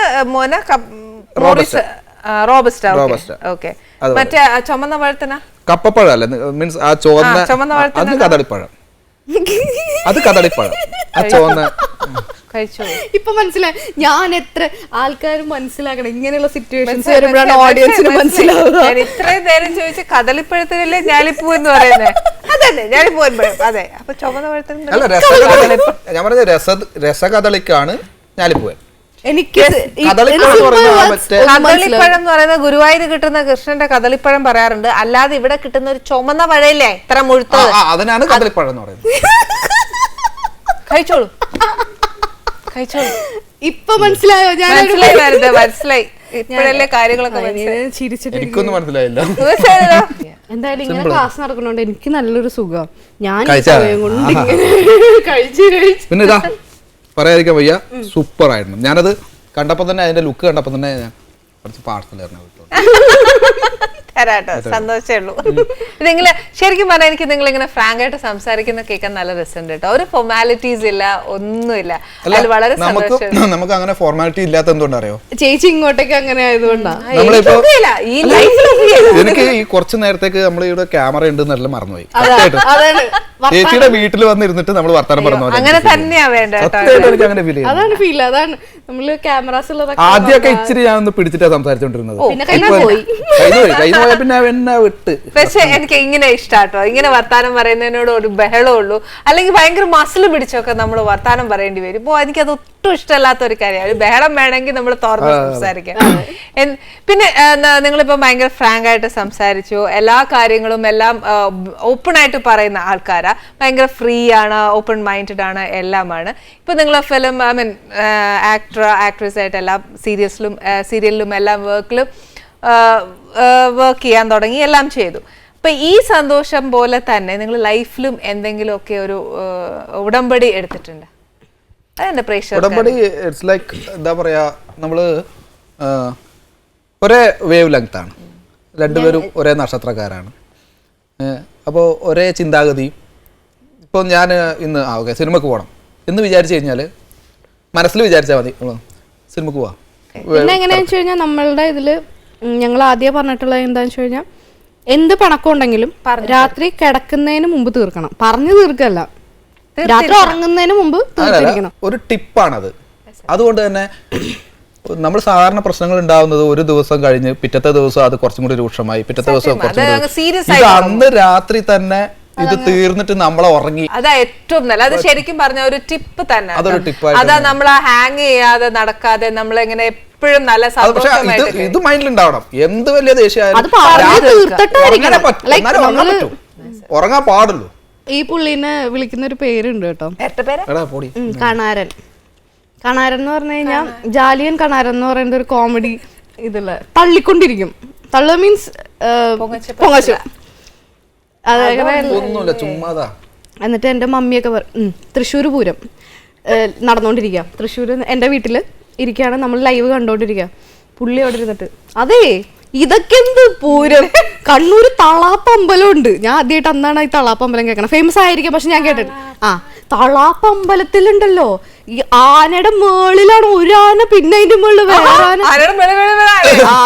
മറ്റേ ചുമന്ന പഴത്തിന് കപ്പപ്പഴം അല്ല, മീൻസ് ആ ചുവന്ന കദളിപ്പഴം. അത് കദളിപ്പഴം, ആ ചുവന്ന. ഇപ്പൊ മനസ്സിലായി ഞാൻ എത്ര ആൾക്കാരും മനസ്സിലാക്കണം ഇങ്ങനെയുള്ള സിറ്റുവേഷൻസ് വരുമ്പോഴാണ് ഓഡിയൻസിന് മനസ്സിലാവുക. ഇത്രയും നേരം ചോദിച്ച കദളിപ്പഴത്തിനല്ലേ ഞാലിപ്പൂ എന്ന് പറയുന്നത്? അതന്നെ ഞാലിപ്പൂവൻ പഴം. അതെ. അപ്പൊ ചുവന്ന പഴത്തിന് ഞാൻ പറഞ്ഞ രസകദളിക്കാണ് ഞാലിപ്പൂവൻ. എനിക്ക് കദളിപ്പഴം എന്ന് പറയുന്നത് മറ്റേ കദളിപ്പഴം എന്ന് പറയുന്നത് ഗുരുവായൂർ കിട്ടുന്ന കൃഷ്ണന്റെ കദളിപ്പഴം പറയാറുണ്ട്. അല്ലാതെ ഇവിടെ കിട്ടുന്ന ഒരു ചുമന്ന പഴയില്ലേ ഇത്ര മുഴുത്തത്, അതിനാണ് കദളിപ്പഴം എന്ന് പറയുന്നത്. കഴിച്ചോളൂ കഴിച്ചോളൂ. ഇപ്പൊ മനസ്സിലായോ? ഞാൻ മനസ്സിലായി ഇപ്പോഴല്ലേ കാര്യങ്ങളൊക്കെ ചിരിച്ചിട്ട് എനിക്കൊന്നും മനസ്സിലായില്ല. എന്തായാലും ഇങ്ങനെ ക്ലാസ് നടക്കണോണ്ട് എനിക്ക് നല്ലൊരു സുഖം. ഞാൻ കഴിച്ചാ? കൊണ്ട് ഇങ്ങനെ കഴിച്ച് പിന്നെ ഇതാ പറയാതിരിക്കാൻ വയ്യ, സൂപ്പർ ആയിരുന്നു. ഞാനത് കണ്ടപ്പോ തന്നെ അതിന്റെ ലുക്ക് കണ്ടപ്പോ തന്നെ ഞാൻ കുറച്ച് പാർസൽ തരാട്ടോ, സന്തോഷമേ ഉള്ളൂ. നിങ്ങള് ശരിക്കും പറഞ്ഞാൽ എനിക്ക് നിങ്ങൾ ഇങ്ങനെ ഫ്രാങ്ക് ആയിട്ട് സംസാരിക്കുന്ന കേൾക്കാൻ നല്ല രസമുണ്ട് കേട്ടോ. ഒരു ഫോർമാലിറ്റീസ് ഇല്ല, ഒന്നുമില്ല. അത് വളരെ സന്തോഷം. നമുക്ക് അങ്ങനെ ഫോർമാലിറ്റി ഇല്ലാത്ത എന്തുകൊണ്ട് അറിയോ? ചേച്ചി ഇങ്ങോട്ടേക്ക് അങ്ങനെ ആയതുകൊണ്ടാ. എനിക്ക് ഈ കുറച്ച് നേരത്തേക്ക് നമ്മൾ ഇവിടെ ക്യാമറ ഉണ്ട് എന്നല്ല മറന്നുപോയി. ചേച്ചിയുടെ വീട്ടിൽ വന്നിരുന്നിട്ട് നമ്മൾ വർത്താനം പറഞ്ഞു. അങ്ങനെ തന്നെയാ വേണ്ട. എനിക്ക് അങ്ങനെ ഫീൽ അതാണ് ഫീൽ. അതാണ് നമ്മള് ക്യാമറാസ് ഉള്ളതൊക്കെ ആദ്യമൊക്കെ ഇച്ചിരി ഞാൻ ഒന്ന് പിടിച്ചിട്ടാ സംസാരിച്ചോണ്ടിരുന്നത്. പിന്നെ എന്നെ വിട്ട്. പക്ഷെ എനിക്ക് ഇങ്ങനെ ഇഷ്ടാട്ടോ, ഇങ്ങനെ വർത്താനം പറയുന്നതിനോട് ഒരു ബഹളമേ ഉള്ളൂ. അല്ലെങ്കിൽ ഭയങ്കര മസിൽ പിടിച്ചൊക്കെ നമ്മൾ വർത്താനം പറയേണ്ടി വരും. ഇപ്പൊ എനിക്കത് ഒട്ടും ഇഷ്ടമല്ലാത്ത ഒരു കാര്യമാണ്. ഒരു ബഹളം വേണമെങ്കിൽ നമ്മൾ തുറന്ന് സംസാരിക്കാം. പിന്നെ നിങ്ങളിപ്പോ ഭയങ്കര ഫ്രാങ്ക് ആയിട്ട് സംസാരിച്ചു. എല്ലാ കാര്യങ്ങളും എല്ലാം ഓപ്പൺ ആയിട്ട് പറയുന്ന ആൾക്കാരാ. ഭയങ്കര ഫ്രീ ആണ്, ഓപ്പൺ മൈൻഡഡ് ആണ്, എല്ലാമാണ്. ഇപ്പൊ നിങ്ങൾ ഫിലിം ആക്ടർ ആക്ട്രസ് ആയിട്ട് എല്ലാ സീരിയലിലും എല്ലാം വർക്ക് ചെയ്യാൻ തുടങ്ങി, എല്ലാം ചെയ്തു. അപ്പൊ ഈ സന്തോഷം പോലെ തന്നെ നിങ്ങൾ ലൈഫിലും എന്തെങ്കിലുമൊക്കെ ഒരു ഉടമ്പടി എടുത്തിട്ടുണ്ട്? അതെന്റെ പ്രേക്ഷകർ ഉടമ്പടി ഇറ്റ്സ് ലൈക്ക് എന്താ പറയാ, നമ്മള് ഒരേ വേവ് ലെങ്ത് ആണ്, രണ്ടുപേരും ഒരേ നക്ഷത്രക്കാരാണ്. അപ്പോൾ ഒരേ ചിന്താഗതി. ഇപ്പോൾ ഞാൻ ഇന്ന് ഓക്കെ സിനിമക്ക് പോകണം എന്ന് വിചാരിച്ചു കഴിഞ്ഞാൽ മനസ്സിൽ വിചാരിച്ചാൽ മതി സിനിമക്ക് പോവാം. പിന്നെ എങ്ങനെയാണെന്ന് വെച്ച് കഴിഞ്ഞാൽ നമ്മളുടെ ഇതില് ഞങ്ങൾ ആദ്യം പറഞ്ഞിട്ടുള്ളത് എന്താണെന്ന് വെച്ച് കഴിഞ്ഞാൽ എന്ത് പണക്കം ഉണ്ടെങ്കിലും രാത്രി കിടക്കുന്നതിന് മുമ്പ് തീർക്കണം. പറഞ്ഞു തീർക്കല്ല, രാത്രി ഉറങ്ങുന്നതിന് മുമ്പ് തീർത്തിരിക്കണം. ഒരു ടിപ്പാണത്. അതുകൊണ്ട് തന്നെ നമ്മൾ സാധാരണ പ്രശ്നങ്ങൾ ഉണ്ടാവുന്നത് ഒരു ദിവസം കഴിഞ്ഞ് പിറ്റത്തെ ദിവസം അത് കുറച്ചും കൂടി രൂക്ഷമായി, പിറ്റത്തെ ദിവസം ഇത് അന്ന് രാത്രി തന്നെ ഇത് തീർന്നിട്ട് നമ്മളെ ഉറങ്ങി. അതാ ഏറ്റവും നല്ല. അത് ശരിക്കും പറഞ്ഞ ഒരു ടിപ്പ് തന്നെ. അതൊരു ടിപ്പായി. അതാ നമ്മൾ ഹാങ് ചെയ്യാതെ നടക്കാതെ നമ്മളെങ്ങനെ എപ്പോഴും നല്ല സന്തോഷമായിട്ട് ഇത് മൈൻഡിൽ ഉണ്ടാവണം. എന്ത് വലിയ ദേഷ്യം ഉറങ്ങാൻ പാടുള്ളൂ. ഈ പുള്ളിനെ വിളിക്കുന്ന ഒരു പേരുണ്ട് കേട്ടോ, കണാരൻ. കണാരൻ എന്ന് പറഞ്ഞു കഴിഞ്ഞാൽ ജാലിയൻ കണാരൻ എന്ന് പറയുന്ന ഒരു കോമഡി ഇതില്ല, തള്ളിക്കൊണ്ടിരിക്കും. തള്ളു മീൻസ് പൊങ്ങച്ചു. എന്നിട്ട് എന്റെ മമ്മിയൊക്കെ തൃശ്ശൂർ പൂരം നടന്നുകൊണ്ടിരിക്കുക. തൃശ്ശൂർ എന്റെ വീട്ടില് ഇരിക്കുകയാണ്, നമ്മൾ ലൈവ് കണ്ടോണ്ടിരിക്കുക. പുള്ളി അവിടെ ഇരുന്നിട്ട് അതേ ഇതൊക്കെ എന്ത് പൂരം, കണ്ണൂർ തളാപ്പമ്പലം ഉണ്ട്. ഞാൻ ആദ്യമായിട്ട് അന്നാണ് ഈ തളാപ്പമ്പലം കേൾക്കണം. ഫേമസ് ആയിരിക്കും, പക്ഷെ ഞാൻ കേട്ടിട്ട് തളാപ്പമ്പലത്തിലുണ്ടല്ലോ ഈ ആനയുടെ മേളിലാണ് ഒരു ആന, പിന്നെ അതിന്റെ മേളില് വേറെ ആന.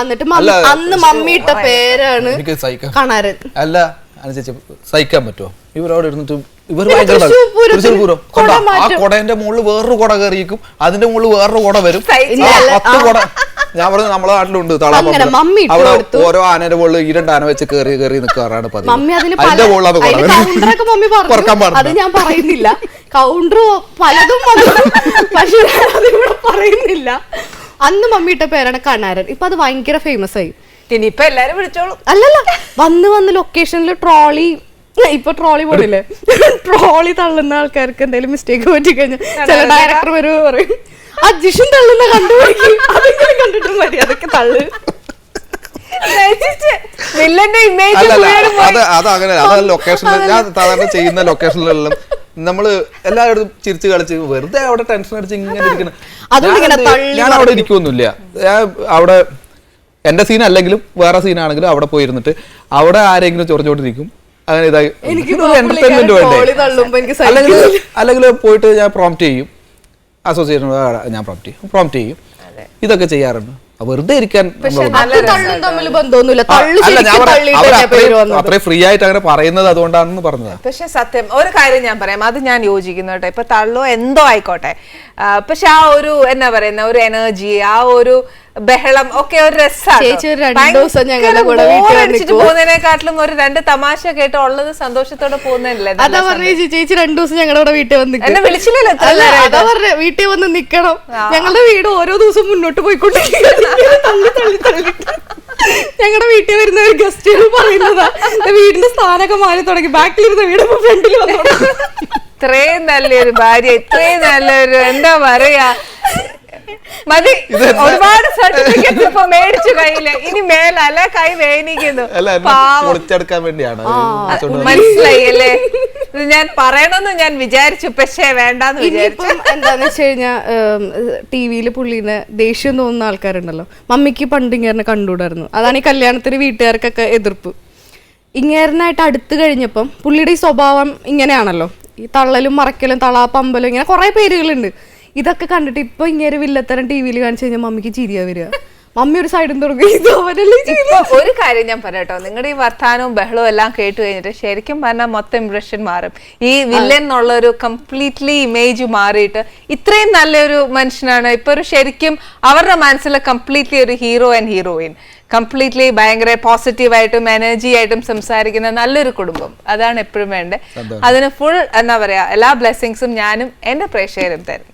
എന്നിട്ട് അന്ന് മമ്മി ഇട്ട പേരാണ് കണാരൻ. അല്ല അനുസരിച്ച് സഹിക്കാൻ പറ്റുമോ? ഇവരോട് ഇരുന്നിട്ട് ഇവർ തൃശ്ശൂർ പൂരം ആ കൊടേന്റെ മുകളിൽ വേറൊരു കൊട കയറിയിരിക്കും, അതിന്റെ മുകളിൽ വേറൊരു കൊട വരും, 10 കൊട. ഞാൻ പറഞ്ഞു നമ്മളെ നാട്ടിലുണ്ട് തളാപ്പമ്പലം, അവിടെ ഓരോ ആനയുടെ മുകളിൽ 2 ആന വെച്ച് കയറി നിൽക്കാറാണ് പതിവ്. അതിന്റെ മുകളിൽ അത് ഞാൻ പറയുന്നില്ല, കൗണ്ടർ പലതും പക്ഷെ അതിവിടെ പറയുന്നില്ല. അന്ന് മമ്മിയുടെ പേരാണ് കണാരൻ. ഇപ്പൊ അത് ഭയങ്കര ഫേമസ് ആയി. ഇനിയിപ്പൊ എല്ലാരും വിളിച്ചോളൂ. അല്ലല്ല, വന്ന് ലൊക്കേഷനിൽ ട്രോളി, ഇപ്പൊ ട്രോളി പോണില്ലേ, ട്രോളി തള്ളുന്ന ആൾക്കാർക്ക് എന്തെങ്കിലും മിസ്റ്റേക്ക് പറ്റി കഴിഞ്ഞാൽ ചില ഡയറക്ടർ വരുമ്പോ പറയും അജിഷും തള്ളുന്ന കണ്ടുപിടിക്കും, അതെങ്കിലും കണ്ടിട്ട് മതി, അതൊക്കെ തള്ളു. അതങ്ങനെ അതാണ് ലൊക്കേഷനിൽ ഞാൻ സാധാരണ ചെയ്യുന്ന ലൊക്കേഷനിലെല്ലാം നമ്മള് എല്ലാവരും ചിരിച്ചു കളിച്ച് വെറുതെ അവിടെ ടെൻഷൻ അടിച്ച് ഇങ്ങനെ ഇരിക്കണം. ഞാൻ അവിടെ ഇരിക്കുമൊന്നുമില്ല. ഞാൻ അവിടെ എന്റെ സീൻ അല്ലെങ്കിലും വേറെ സീനാണെങ്കിലും അവിടെ പോയിരുന്നിട്ട് അവിടെ ആരെങ്കിലും ചൊറിഞ്ഞോണ്ടിരിക്കും. അങ്ങനെ ഇതായി എന്റർടൈൻമെന്റ് വേണ്ടേ. അല്ലെങ്കിൽ പോയിട്ട് ഞാൻ പ്രോംപ്റ്റ് ചെയ്യും, അസോസിയേഷൻ ഞാൻ പ്രോംപ്റ്റ് ചെയ്യും. ഇതൊക്കെ ചെയ്യാറുണ്ട്. വെറുതെ ഇരിക്കാൻ അത്രയും ഫ്രീ ആയിട്ട് അങ്ങനെ പറയുന്നത് അതുകൊണ്ടാണെന്ന് പറഞ്ഞത്. പക്ഷെ സത്യം ഒരു കാര്യം ഞാൻ പറയാം, അത് ഞാൻ യോജിക്കുന്നു കേട്ടോ. ഇപ്പൊ തള്ളോ എന്തോ ആയിക്കോട്ടെ, പക്ഷെ ആ ഒരു എന്നാ പറയുന്ന ഒരു എനർജി, ആ ഒരു ബഹളം ഒക്കെ ഒരു രസമാണ്. ചേച്ചി ഒരു 2 ദിവസം ഞങ്ങളുടെ കൂടെ പോകുന്നതിനെക്കാട്ടിലും ഒരു 2 തമാശ കേട്ട് ഉള്ളത് സന്തോഷത്തോടെ പോകുന്നതല്ലേ. അതാ പറഞ്ഞ ചേച്ചി 2 ദിവസം ഞങ്ങളുടെ കൂടെ വീട്ടിൽ വന്ന് എന്നെ വിളിച്ചില്ലല്ലോ. അതാ പറഞ്ഞ വീട്ടിൽ വന്ന് നിക്കണം. ഞങ്ങളുടെ വീട് ഓരോ ദിവസം മുന്നോട്ട് പോയിക്കൊണ്ടിരിക്കും. ഞങ്ങളുടെ വീട്ടിൽ വരുന്ന ഒരു ഗസ്റ്റുകൾ പറയുന്നതാ വീടിന്റെ സ്ഥാനമൊക്കെ മാറി തുടങ്ങി. ബാക്കിലിരുന്ന വീട് ഫ്രണ്ടിൽ വന്നു. ഇത്രയും നല്ലൊരു ഭാര്യ, ഇത്രയും നല്ലൊരു എന്താ പറയാ മതി. ഒരുപാട് സർട്ടിഫിക്കറ്റ് ഇപ്പൊ മേടിച്ചു കയ്യില്. ഇനി മേലല്ല കൈ വേദനിക്കുന്നു. മനസ്സിലായി അല്ലേ? ഇത് ഞാൻ പറയണമെന്ന് ഞാൻ വിചാരിച്ചു, പക്ഷേ വേണ്ടാന്ന് വിചാരിച്ചു. എന്താന്ന് വെച്ച് കഴിഞ്ഞാ ടിവിയില് പുള്ളീനെ ദേഷ്യം തോന്നുന്ന ആൾക്കാരുണ്ടല്ലോ. മമ്മിക്ക് പണ്ട് ഇങ്ങനെ കണ്ടുകൂടായിരുന്നു. അതാണ് ഈ കല്യാണത്തിന് വീട്ടുകാർക്കൊക്കെ എതിർപ്പ്. ഇങ്ങേരനായിട്ട് അടുത്ത് കഴിഞ്ഞപ്പം പുള്ളിയുടെ ഈ സ്വഭാവം ഇങ്ങനെയാണല്ലോ, ഈ തള്ളലും മറക്കലും തളാപ്പമ്പലും ഇങ്ങനെ കുറെ പേരുകളുണ്ട്. ഇതൊക്കെ കണ്ടിട്ട് ഇപ്പൊ ഇങ്ങനെ വില്ലത്തരം ടിവിയിൽ കാണിച്ചു കഴിഞ്ഞാൽ മമ്മിക്ക് ചിരിയാ വരിക. മമ്മി ഒരു സൈഡിൽ തുടങ്ങി. ഒരു കാര്യം ഞാൻ പറയട്ടോ, നിങ്ങളുടെ ഈ വർത്താനവും ബഹളവും എല്ലാം കേട്ട് കഴിഞ്ഞിട്ട് ശരിക്കും പറഞ്ഞാൽ മൊത്തം ഇംപ്രഷൻ മാറും. ഈ വില്ലൻ എന്നുള്ള ഒരു കംപ്ലീറ്റ്ലി ഇമേജ് മാറിയിട്ട് ഇത്രയും നല്ലൊരു മനുഷ്യനാണ് ഇപ്പൊ ഒരു ശരിക്കും അവരുടെ മനസ്സിൽ കംപ്ലീറ്റ്ലി ഒരു ഹീറോ ആൻഡ് ഹീറോയിൻ, കംപ്ലീറ്റ്ലി ഭയങ്കര പോസിറ്റീവായിട്ടും എനർജി ആയിട്ടും സംസാരിക്കുന്ന നല്ലൊരു കുടുംബം. അതാണ് എപ്പോഴും വേണ്ടത്. അതിന് ഫുൾ എന്താ പറയാ എല്ലാ ബ്ലെസ്സിങ്സും ഞാനും എന്റെ പ്രേക്ഷകരും തരുന്നു.